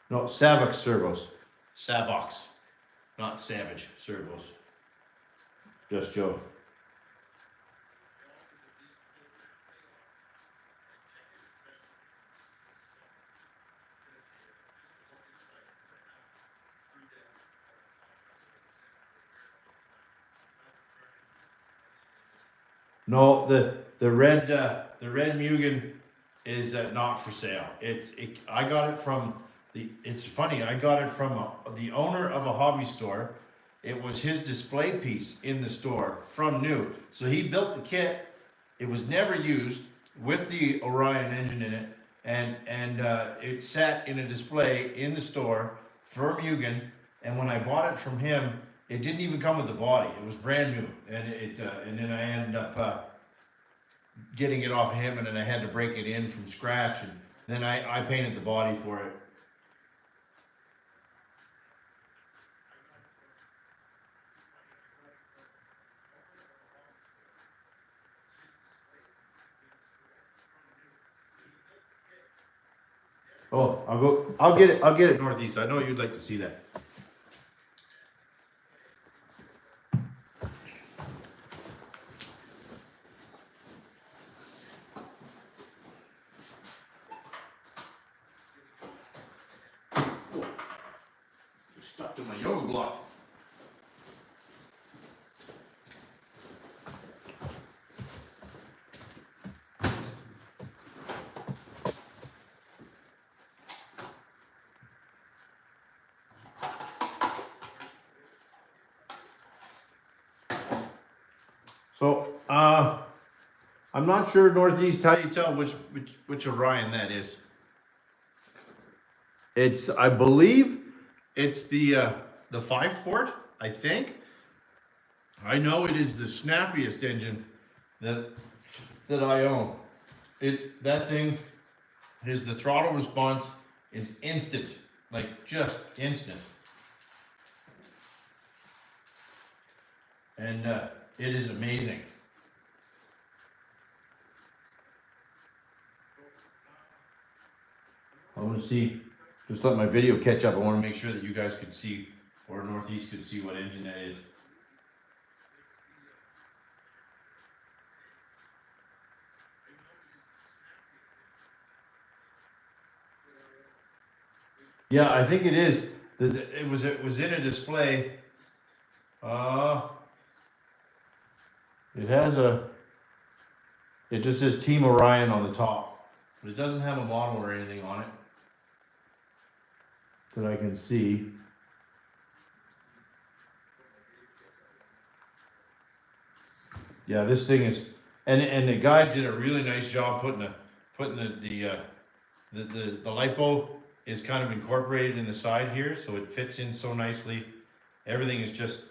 No, Savox servos. Savox, not Savage servos. Just Joe. No, the red Mugen is not for sale. I got it from it's funny, I got it from the owner of a hobby store. It was his display piece in the store from new. So he built the kit. It was never used with the Orion engine in it, and it sat in a display in the store for Mugen. And when I bought it from him, it didn't even come with the body. It was brand new, and then I ended up getting it off of him, and then I had to break it in from scratch, and then I painted the body for it. Oh, I'll get it northeast. I know you'd like to see that. Just stuck to my yoga block. So, I'm not sure northeast how you tell which Orion that is. I believe it's the 5-port, I think. I know it is the snappiest engine that I own. That thing the throttle response is instant, like just instant. And it is amazing. I want to see, just let my video catch up. I want to make sure that you guys could see, or northeast could see what engine that is. Yeah, I think it is. It was in a display. It just says Team Orion on the top, but it doesn't have a model or anything on it that I can see. Yeah, this thing is, and the guy did a really nice job putting the lipo is kind of incorporated in the side here, so it fits in so nicely. Everything is just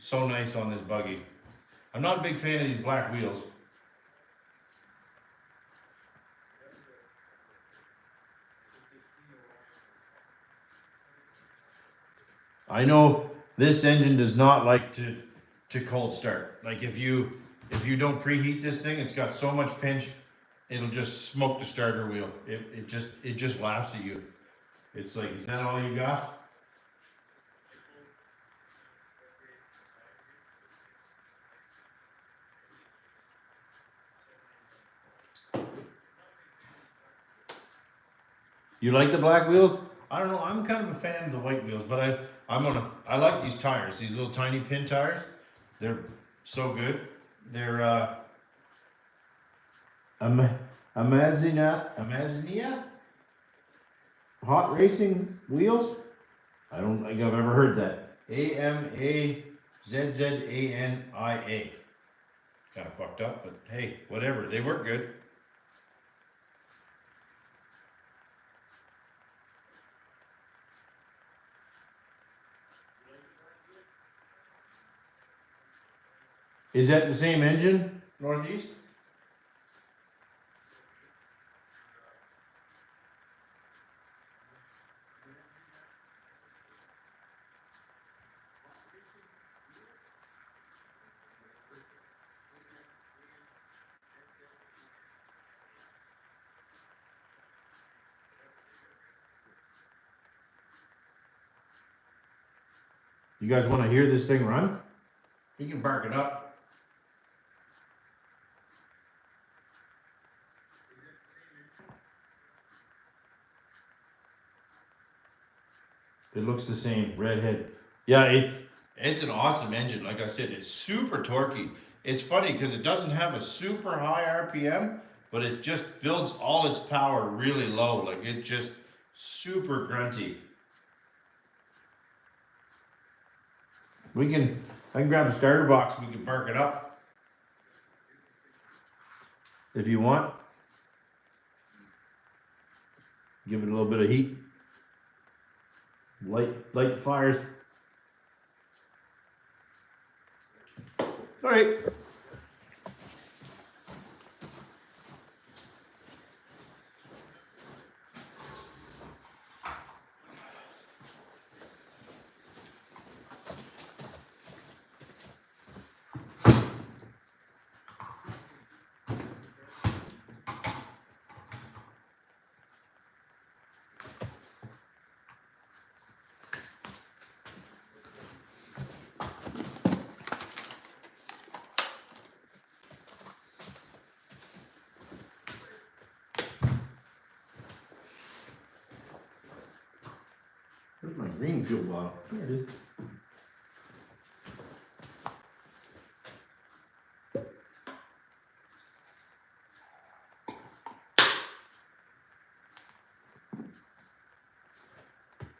so nice on this buggy. I'm not a big fan of these black wheels. I know this engine does not like to cold start. Like if you don't preheat this thing, it's got so much pinch, it'll just smoke the starter wheel. It just laughs at you. It's like, is that all you got? You like the black wheels? I don't know. I'm kind of a fan of the white wheels, but I like these tires. These little tiny pin tires. They're so good. They're Amaznia hot racing wheels. I don't think I've ever heard that. AMA ZZANIA. Kind of fucked up, but hey, whatever. They work good. Is that the same engine, Northeast? You guys want to hear this thing run? You can bark it up. It looks the same, redhead. Yeah, it's an awesome engine. Like I said, it's super torquey. It's funny because it doesn't have a super high RPM, but it just builds all its power really low. Like it just super grunty. I can grab a starter box, we can bark it up. If you want. Give it a little bit of heat. Light fires. All right. Where's my green fuel bottle? There it is.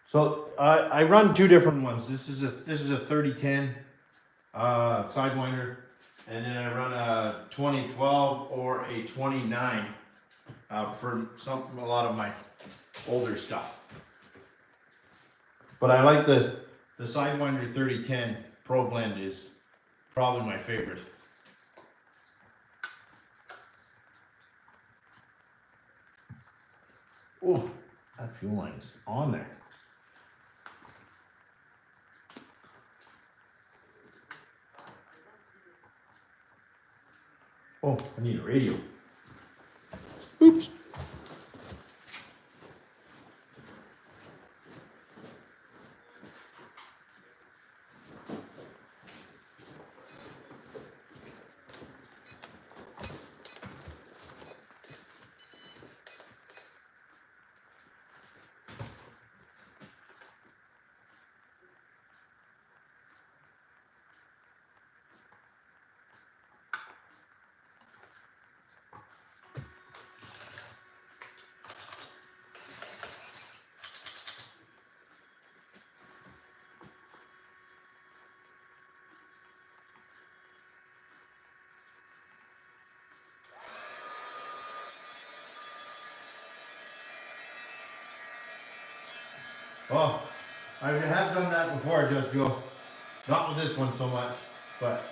So I run two different ones. This is a 3010 Sidewinder, and then I run a 2012 or a 29 for a lot of my older stuff. But I like the Sidewinder 3010 Pro Blend is probably my favorite. Oh, that fuel line is on there. Oh, I need a radio. Oops. Well, I have done that before, Just Joe. Not with this one so much, but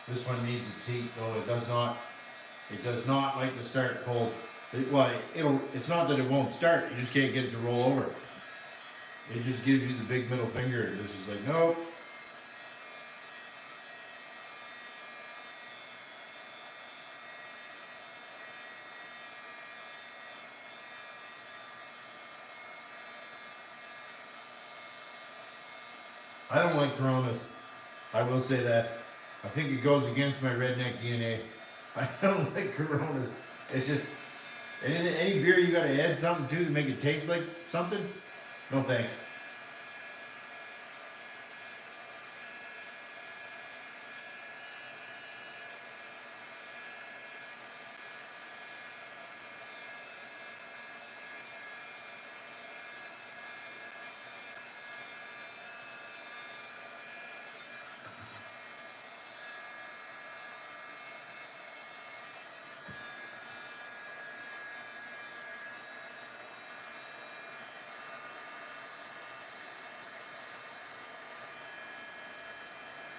this one needs its heat, though it does not. It does not like to start cold. It's not that it won't start. You just can't get it to roll over. It just gives you the big middle finger. This is like, nope. I don't like Coronas. I will say that. I think it goes against my redneck DNA. I don't like Coronas. It's just any beer you gotta add something to make it taste like something. No thanks.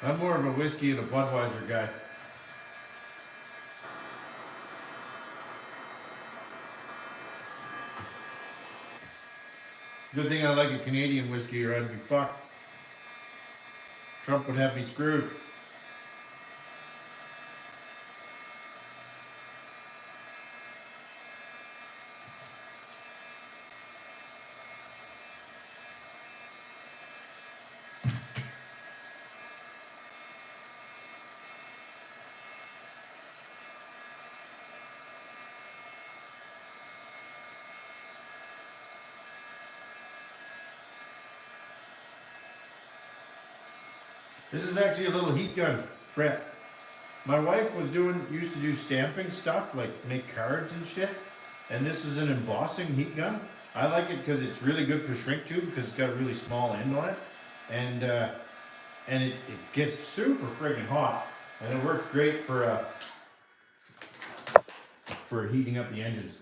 I'm more of a whiskey and a Budweiser guy. Good thing I like a Canadian whiskey or I'd be fucked. Trump would have me screwed. This is actually a little heat gun prep. My wife used to do stamping stuff, like make cards and shit. And this is an embossing heat gun. I like it because it's really good for shrink tube because it's got a really small end on it. And it gets super friggin' hot. And it works great for heating up the engines.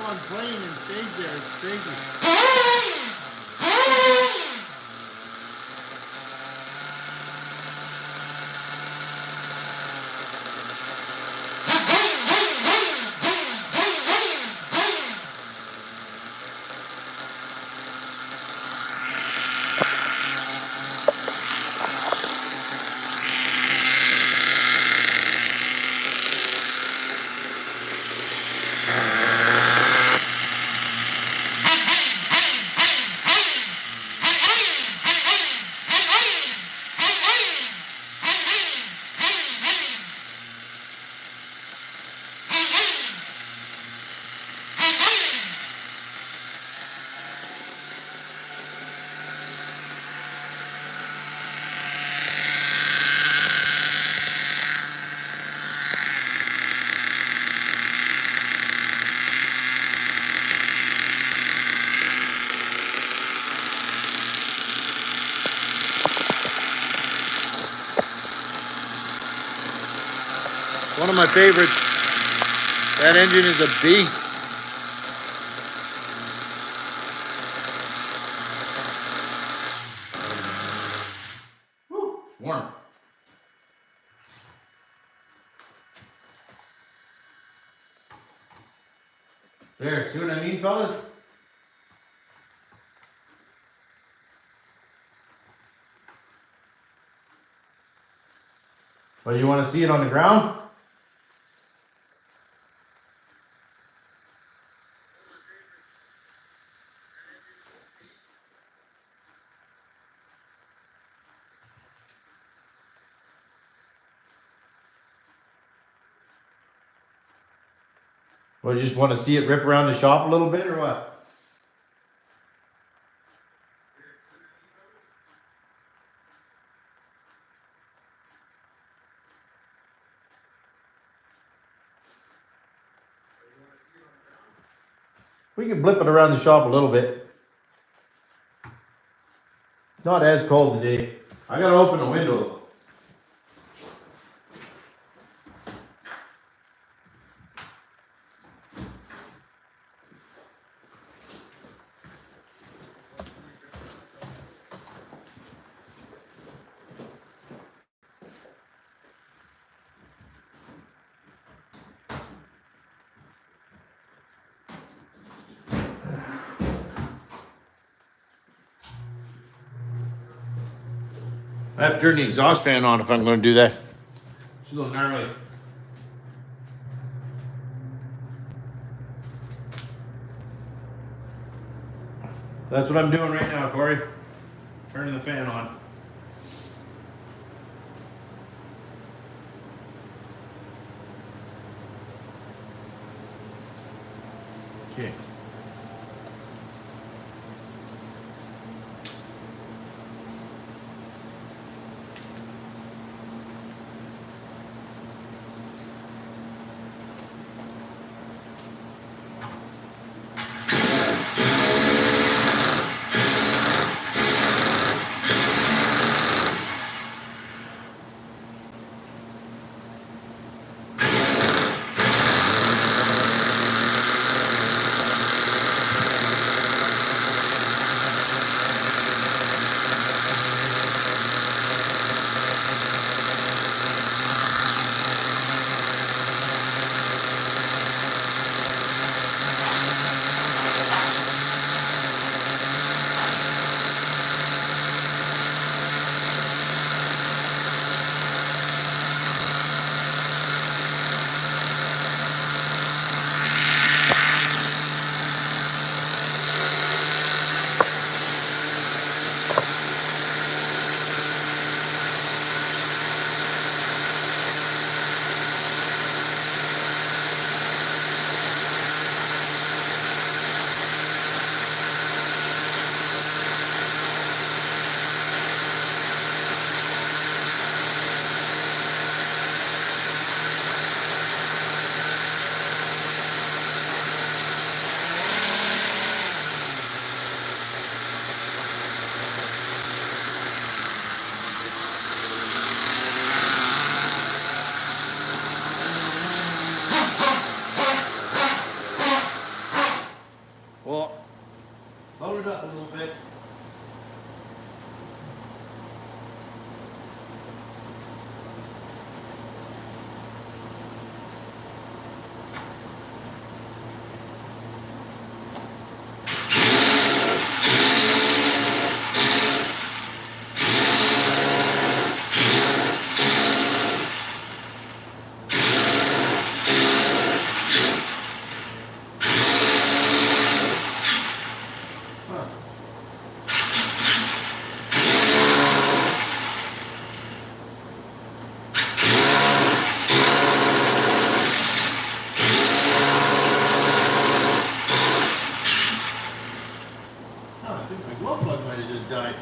On plane and stays there. It's crazy. One of my favorites. That engine is a beast. Woo, warm. There, see what I mean, fellas? Well, you want to see it on the ground? Well, you just want to see it rip around the shop a little bit, or what? We can blip it around the shop a little bit. Not as cold today. I gotta open the window. I have to turn the exhaust fan on if I'm going to do that. It's a little gnarly. That's what I'm doing right now, Corey. Turning the fan on. Okay. Well, load it up a little bit. I think my glove plug might have just died.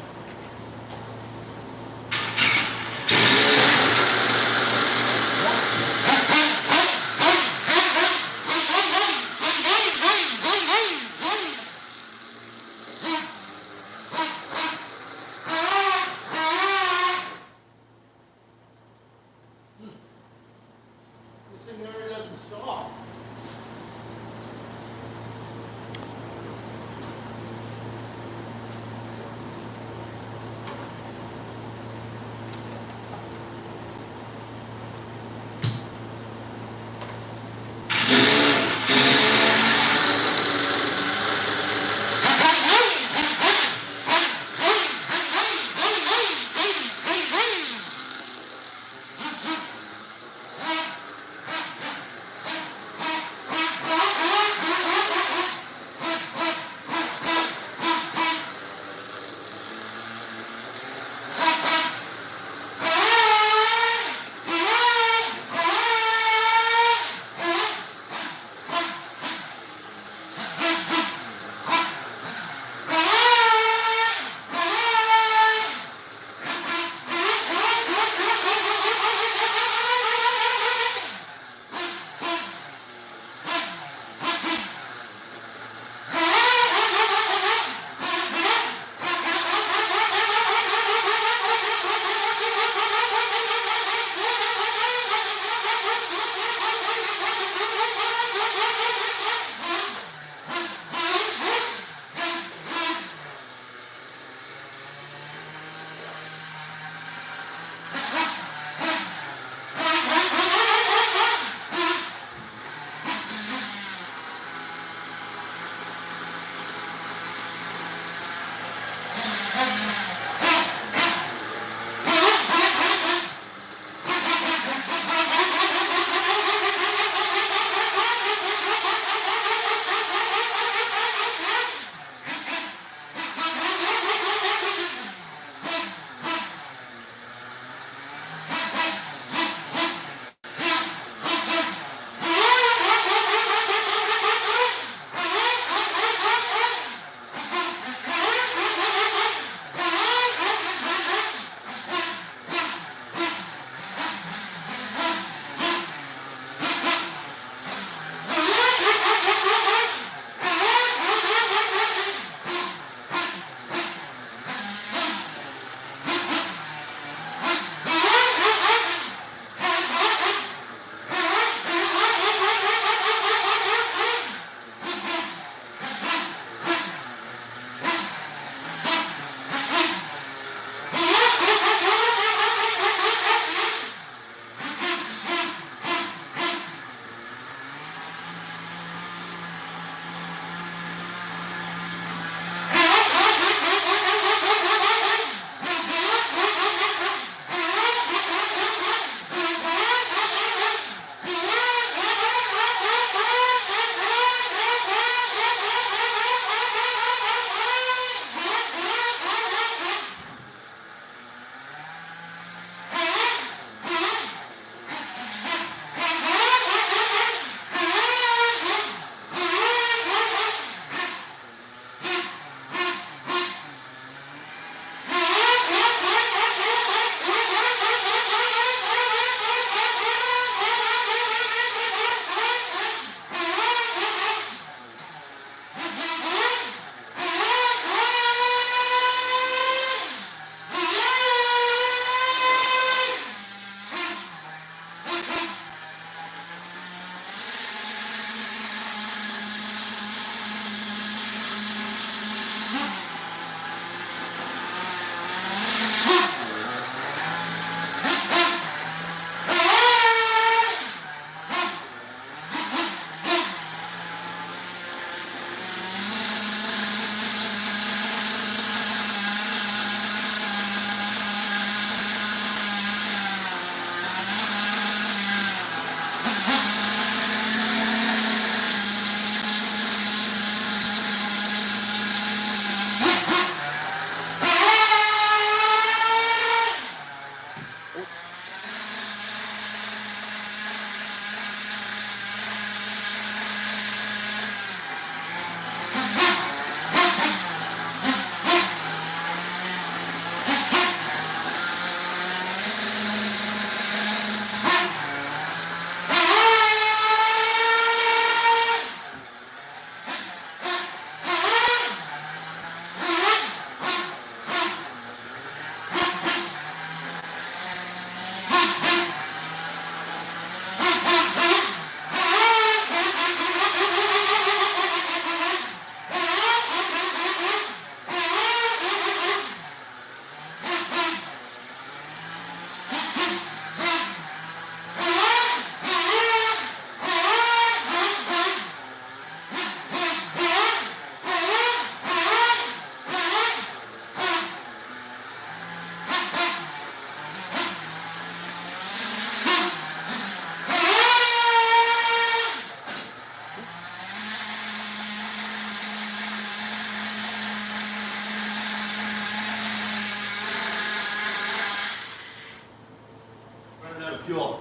fuel.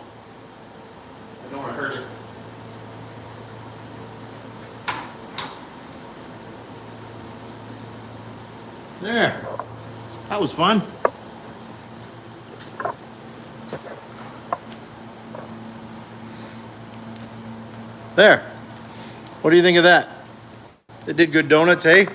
I know I heard it. There. That was fun. There. What do you think of that? They did good donuts, eh?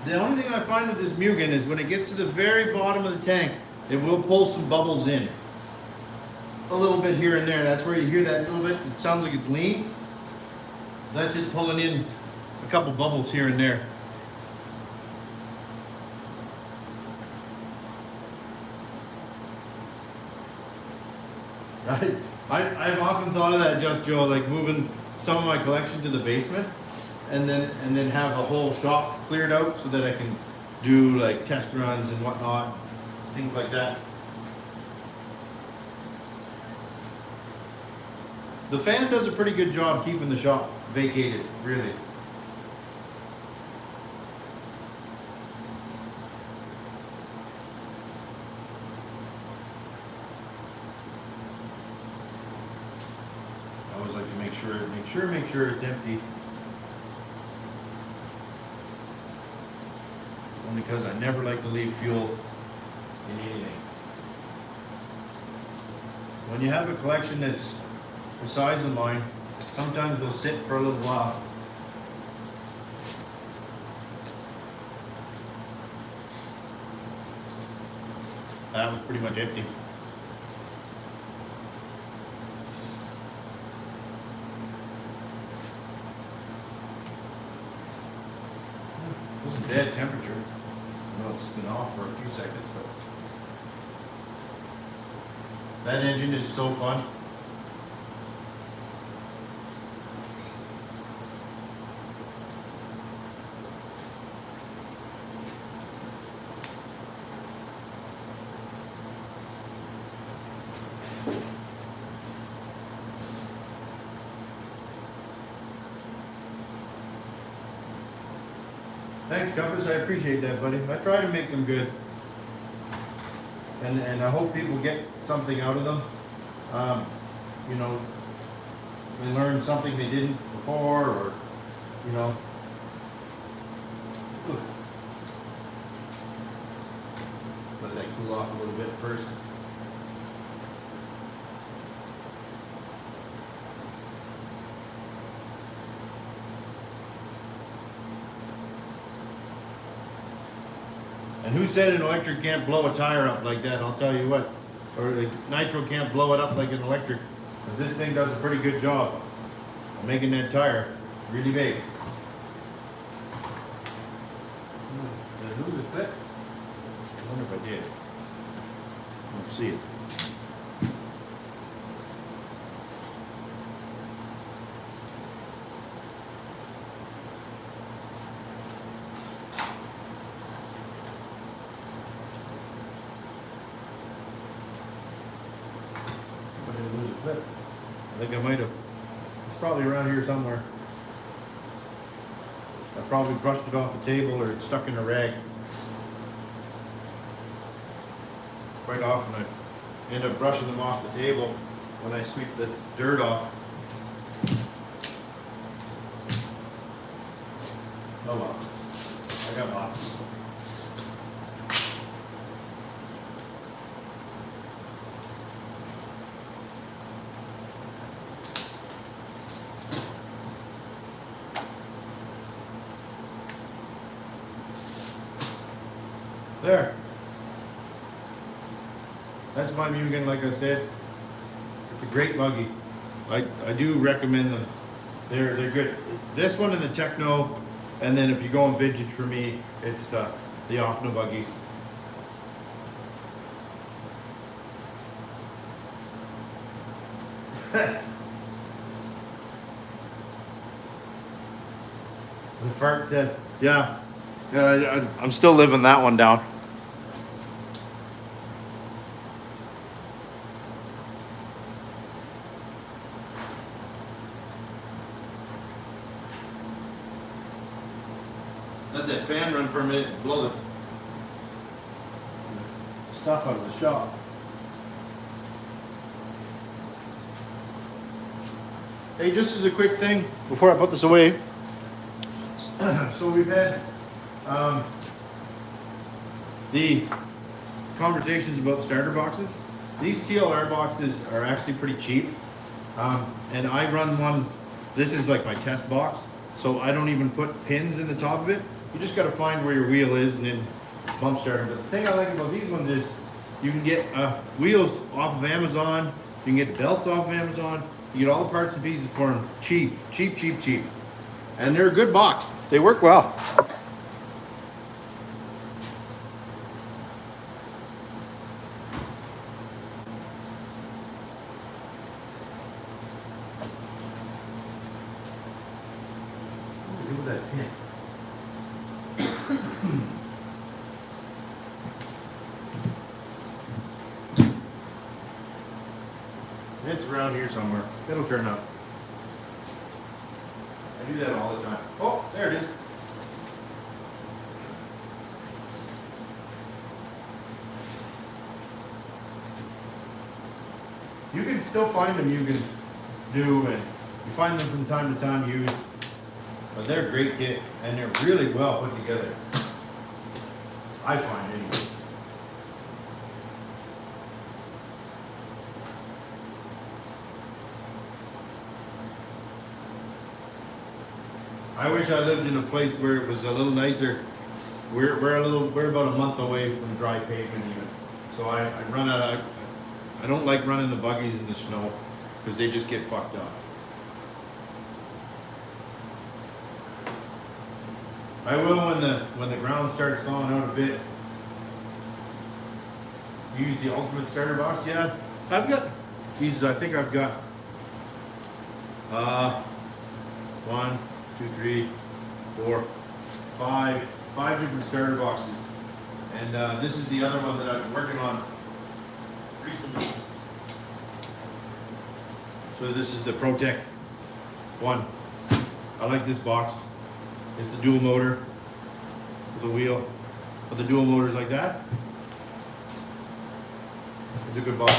The only thing I find with this Mugen is when it gets to the very bottom of the tank, it will pull some bubbles in. A little bit here and there. That's where you hear that little bit. It sounds like it's lean. That's it pulling in a couple bubbles here and there. I've often thought of that, Just Joe, like moving some of my collection to the basement. And then have the whole shop cleared out so that I can do like test runs and whatnot, things like that. The fan does a pretty good job keeping the shop vacated, really. I always like to make sure it's empty. Because I never like to leave fuel in anything. When you have a collection that's the size of mine, sometimes they'll sit for a little while. That was pretty much empty. It wasn't dead temperature. I know it's been off for a few seconds, but that engine is so fun. Thanks, Compass. I appreciate that, buddy. I try to make them good, and I hope people get something out of them. You know, they learn something they didn't before, or you know. Let that cool off a little bit first. And who said an electric can't blow a tire up like that? I'll tell you what. Or the nitro can't blow it up like an electric. Because this thing does a pretty good job of making that tire really big. Did I lose a clip? I wonder if I did. Let's see it. I think I might have. It's probably around here somewhere. I probably brushed it off the table or it's stuck in a rag. Quite often I end up brushing them off the table when I sweep the dirt off. Oh well, I got lots. There. That's my Mugen, like I said. It's a great buggy. I do recommend them. They're good. This one and the Techno, and then if you go on vintage for me, it's the Offno buggies. The fart test, yeah. I'm still living that one down. let that fan run for a minute and blow the stuff out of the shop. Hey, just as a quick thing before I put this away. So we've had the conversations about starter boxes. These TLR boxes are actually pretty cheap, and I run one. This is like my test box, so I don't even put pins in the top of it. You just got to find where your wheel is and then bump starter. But the thing I like about these ones is you can get wheels off of Amazon. You can get belts off of Amazon. You get all the parts and pieces for them cheap, cheap, cheap, cheap. And they're a good box. They work well. Look at that pin. It's around here somewhere. It'll turn up. I do that all the time. Oh, there it is. You can still find them, you can do, and you find them from time to time used, but they're a great kit, and they're really well put together. I find anyway. I wish I lived in a place where it was a little nicer. We're about a month away from dry pavement even. So I run out of, I don't like running the buggies in the snow because they just get fucked up. I will when the ground starts thawing out a bit. Use the ultimate starter box. Yeah, I've got, Jesus, I think I've got 1, 2, 3, 4, 5 different starter boxes, and this is the other one that I've been working on recently. So this is the ProTech one. I like this box. It's the dual motor with the wheel, but the dual motors like that. It's a good box.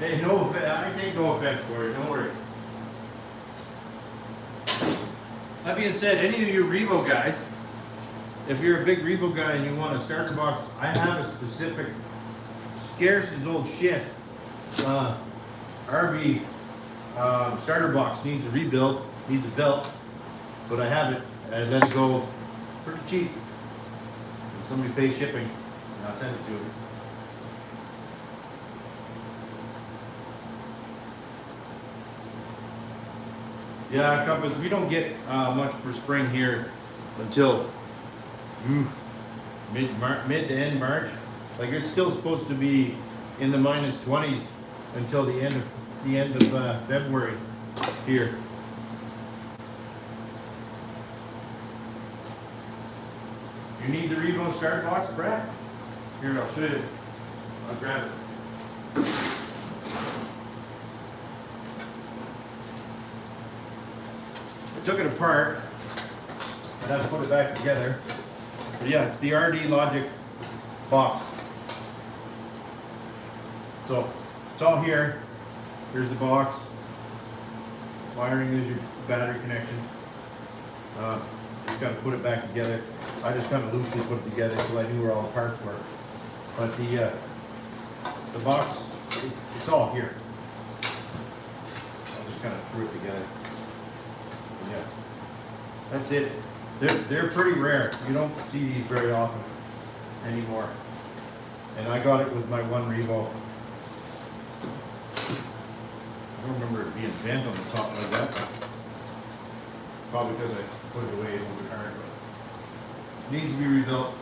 Hey, I take no offense for it, don't worry. That being said, any of you Revo guys, if you're a big Revo guy and you want a starter box, I have a specific, scarce as old shit, RV starter box. Needs a rebuild, needs a belt, but I have it. I let it go pretty cheap. And somebody pays shipping, and I'll send it to them. Yeah, Compass, we don't get much for spring here until mid to end March. Like, it's still supposed to be in the -20s until the end of February here. You need the Revo start box, Brad? Here, I'll show you. I'll grab it. I took it apart. I'd have to put it back together. But yeah, it's the RD Logic box. So it's all here. Here's the box. Wiring is your battery connections. Just got to put it back together. I just kind of loosely put it together so I knew where all the parts were. But the box, it's all here. I just kind of threw it together. Yeah, that's it. They're pretty rare. You don't see these very often anymore. And I got it with my one Revo. I don't remember it being bent on the top like that. Probably because I put it away a little bit hard, but it needs to be rebuilt.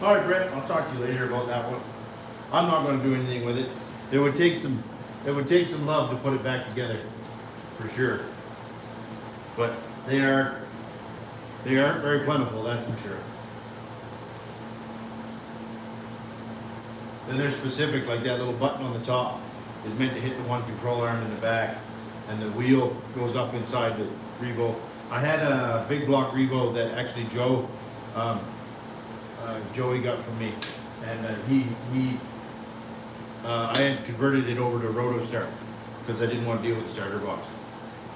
All right, Brett, I'll talk to you later about that one. I'm not going to do anything with it. It would take some love to put it back together, for sure. But they are They aren't very plentiful, that's for sure. Then they're specific, like that little button on the top is meant to hit the one control arm in the back, and the wheel goes up inside the Revo. I had a big block Revo that actually Joey got from me, and I had converted it over to Roto Start because I didn't want to deal with the starter box,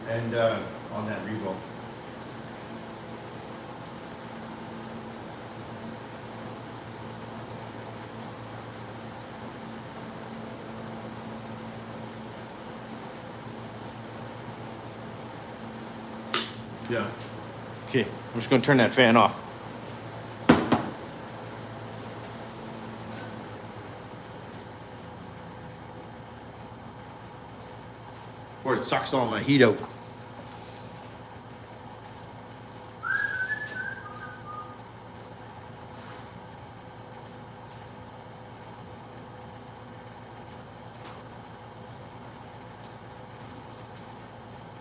and on that Revo. Yeah. Okay, I'm just going to turn that fan off. Or it sucks all my heat out.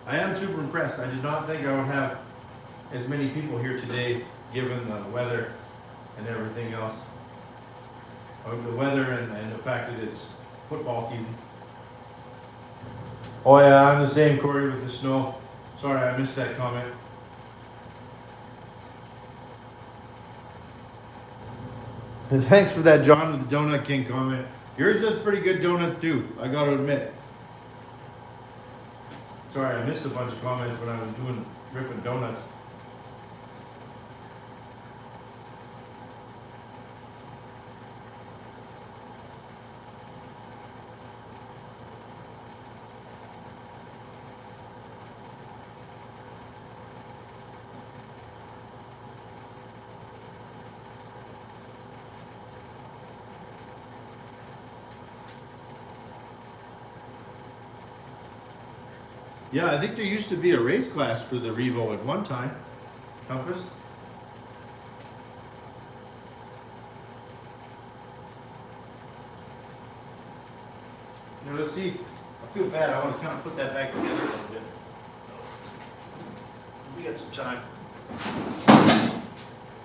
I am super impressed. I did not think I would have as many people here today, given the weather and everything else. The weather and the fact that it's football season. Oh yeah, I'm the same, Corey, with the snow. Sorry, I missed that comment. Thanks for that, John, with the Donut King comment. Yours does pretty good donuts too, I gotta admit. Sorry, I missed a bunch of comments when I was ripping donuts. Yeah, I think there used to be a race class for the Revo at one time. Compass. Now let's see. I feel bad. I want to kind of put that back together a little bit. We got some time.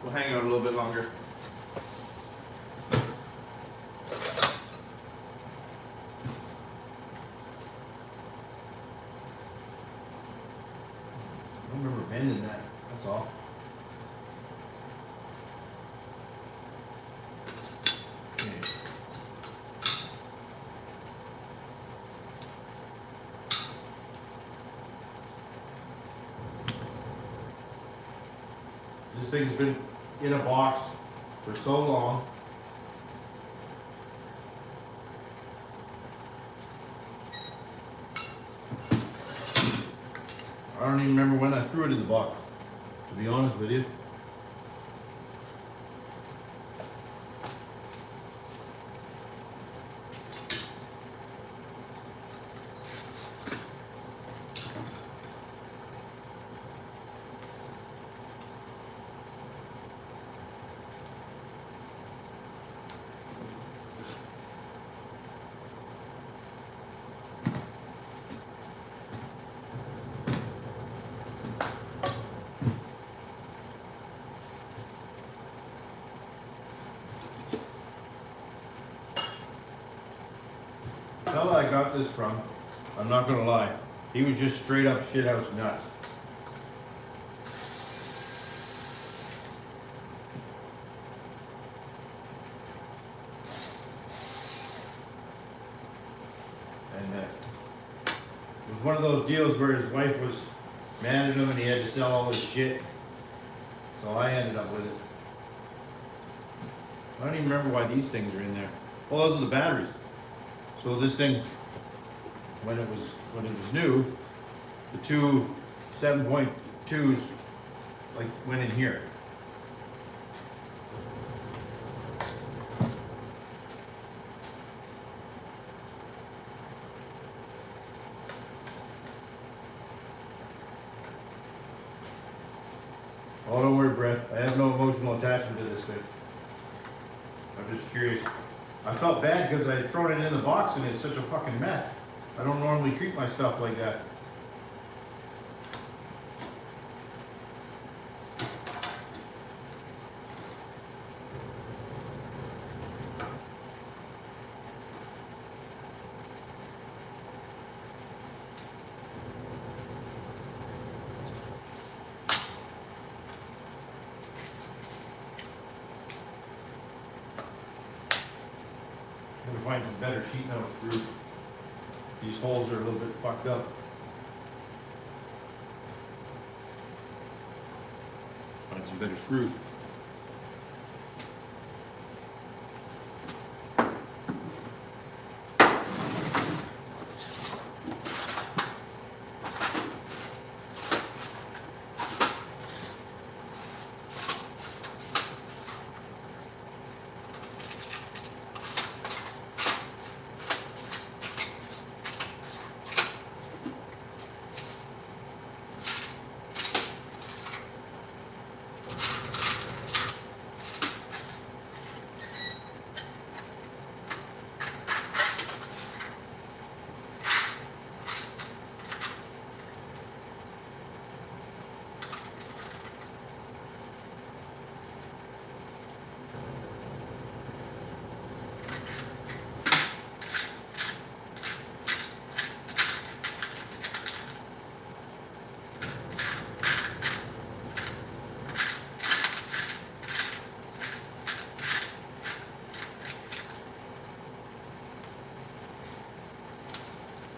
We'll hang out a little bit longer. I remember bending that, that's all. Okay. This thing's been in a box for so long. I don't even remember when I threw it in the box, to be honest with you. The fella I got this from, I'm not gonna lie, he was just straight up shithouse nuts. And it was one of those deals where his wife was managing him and he had to sell all his shit. So I ended up with it. I don't even remember why these things are in there. Well, those are the batteries. So this thing, when it was new, the two 7.2s like went in here. Oh, don't worry, Brett. I have no emotional attachment to this thing. I'm just curious. I felt bad because I had thrown it in the box and it's such a fucking mess. I don't normally treat my stuff like that. find some better sheet metal screws. These holes are a little bit fucked up. Find some better screws.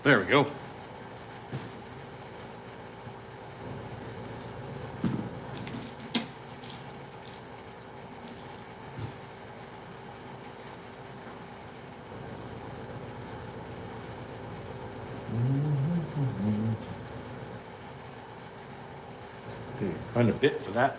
There we go. Okay, find a bit for that.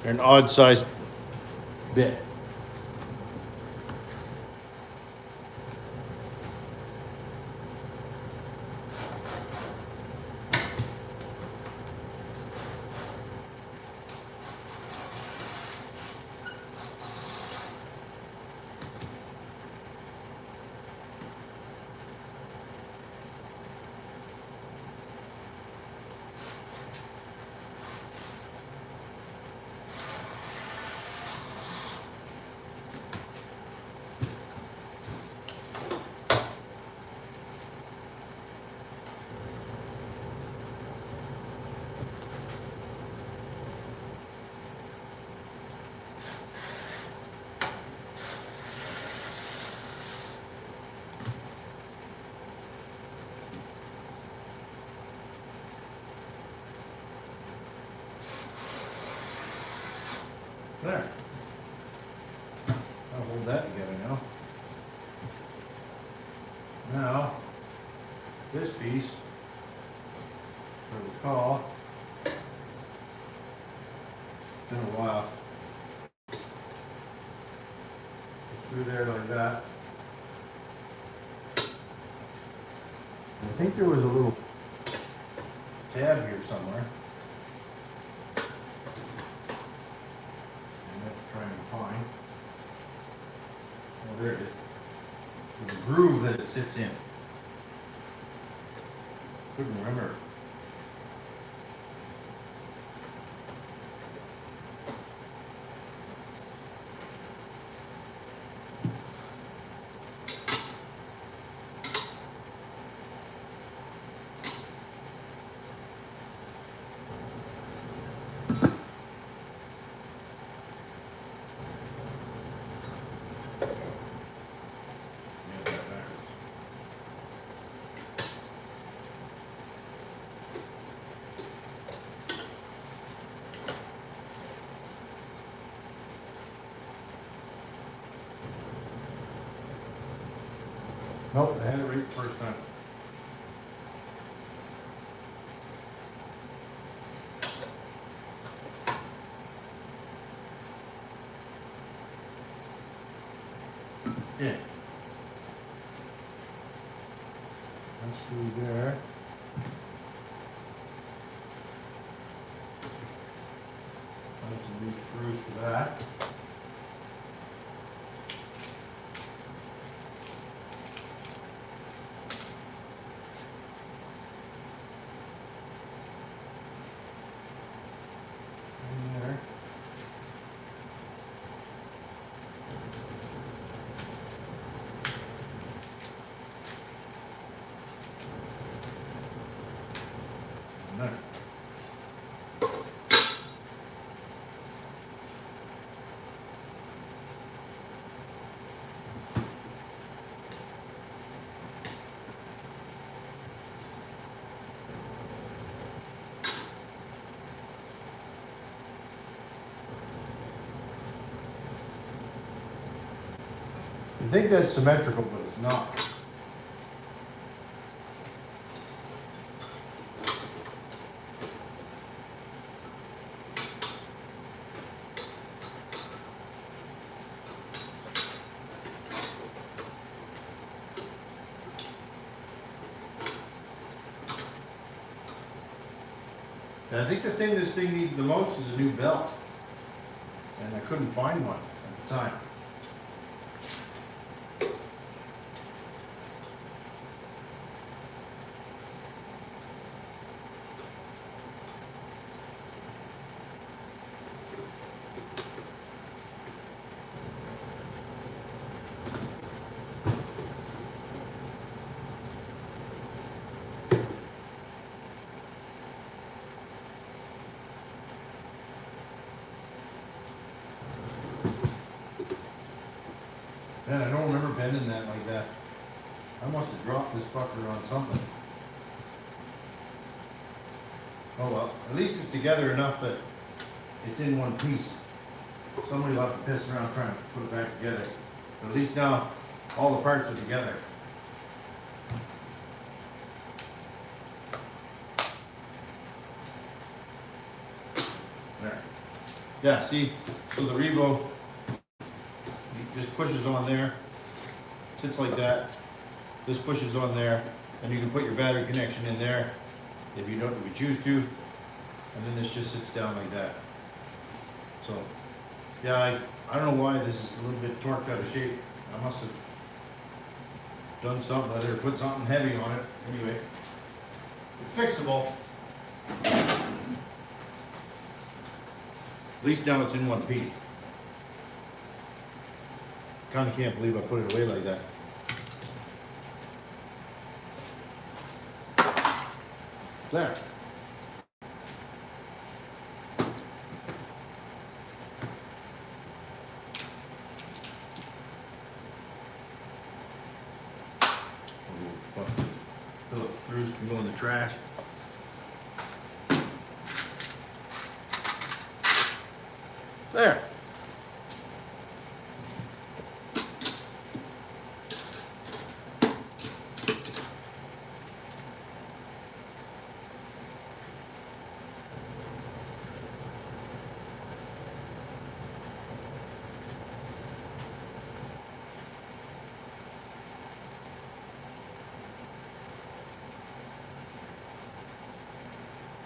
An odd sized bit. There. I'll hold that together now. Now, this piece, if I recall, it's been a while. It's through there like that. And I think there was a little tab here somewhere. There it is. There's a groove that it sits in. Couldn't remember. Nope, I had it right the first time. Yeah. That's through there. Find some new screws for that. I think that's symmetrical, but it's not. And I think the thing this thing needs the most is a new belt. And I couldn't find one at the time. Man, I don't remember bending that like that. I must have dropped this fucker on something. Oh well, at least it's together enough that it's in one piece. Somebody will have to piss around trying to put it back together. But at least now all the parts are together. There. Yeah, see, so the Revo just pushes on there, sits like that. This pushes on there, and you can put your battery connection in there if you choose to, and then this just sits down like that. So, yeah, I don't know why this is a little bit torqued out of shape. I must have done something, whether put something heavy on it. Anyway, it's fixable. At least now it's in one piece. Kind of can't believe I put it away like that. There. Phillips screws can go in the trash. There.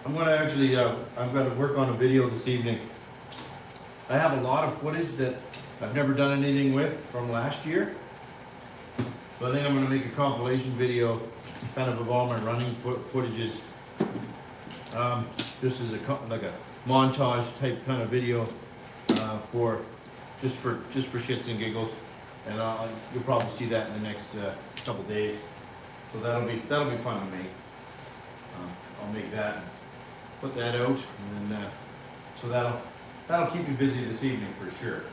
I'm gonna actually, I've got to work on a video this evening. I have a lot of footage that I've never done anything with from last year. So I think I'm gonna make a compilation video kind of all my running footages. This is like a montage type kind of video for just for shits and giggles. And you'll probably see that in the next couple days. So that'll be fun to make. I'll make that. Put that out, and then, so that'll keep you busy this evening for sure.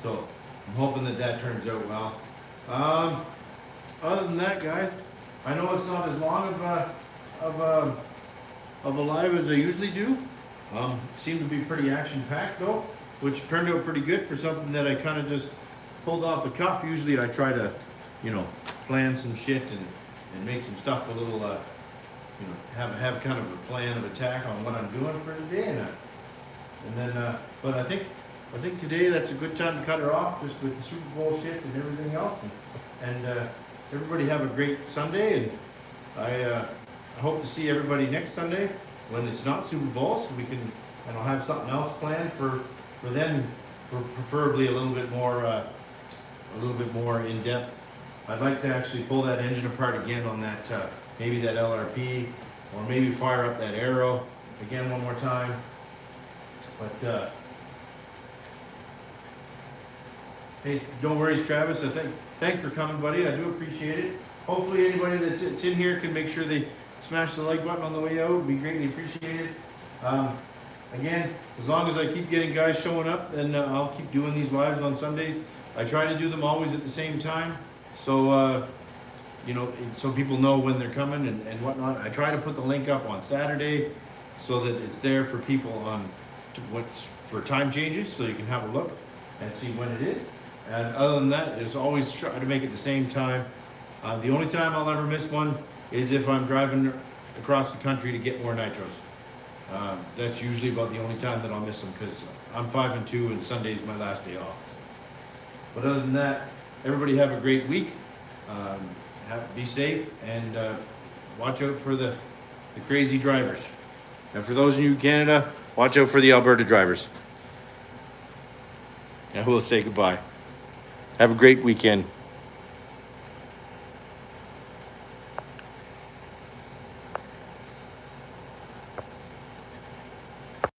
So I'm hoping that turns out well. Other than that, guys, I know it's not as long of a live as I usually do. Seemed to be pretty action-packed though, which turned out pretty good for something that I kind of just pulled off the cuff. Usually I try to, plan some shit and make some stuff a little, have kind of a plan of attack on what I'm doing for the day, and then, but I think today that's a good time to cut her off, just with the Super Bowl shit and everything else, and everybody have a great Sunday, and I hope to see everybody next Sunday when it's not Super Bowl, so and I'll have something else planned for then, preferably a little bit more in depth. I'd like to actually pull that engine apart again on that, maybe that LRP, or maybe fire up that Arrow again one more time. But hey, don't worry, Travis. Thanks for coming, buddy. I do appreciate it. Hopefully, anybody that's in here can make sure they smash the like button on the way out. Would be greatly appreciated. Again, as long as I keep getting guys showing up, then I'll keep doing these lives on Sundays. I try to do them always at the same time. So you know, so people know when they're coming and whatnot. I try to put the link up on Saturday so that it's there for people on for time changes, so you can have a look and see when it is. And other than that, it's always try to make it the same time. The only time I'll ever miss one is if I'm driving across the country to get more nitros. That's usually about the only time that I'll miss them, because I'm 5 and 2 and Sunday's my last day off. But other than that, everybody have a great week. Be safe and watch out for the crazy drivers. And for those of you in Canada, watch out for the Alberta drivers. And we'll say goodbye. Have a great weekend.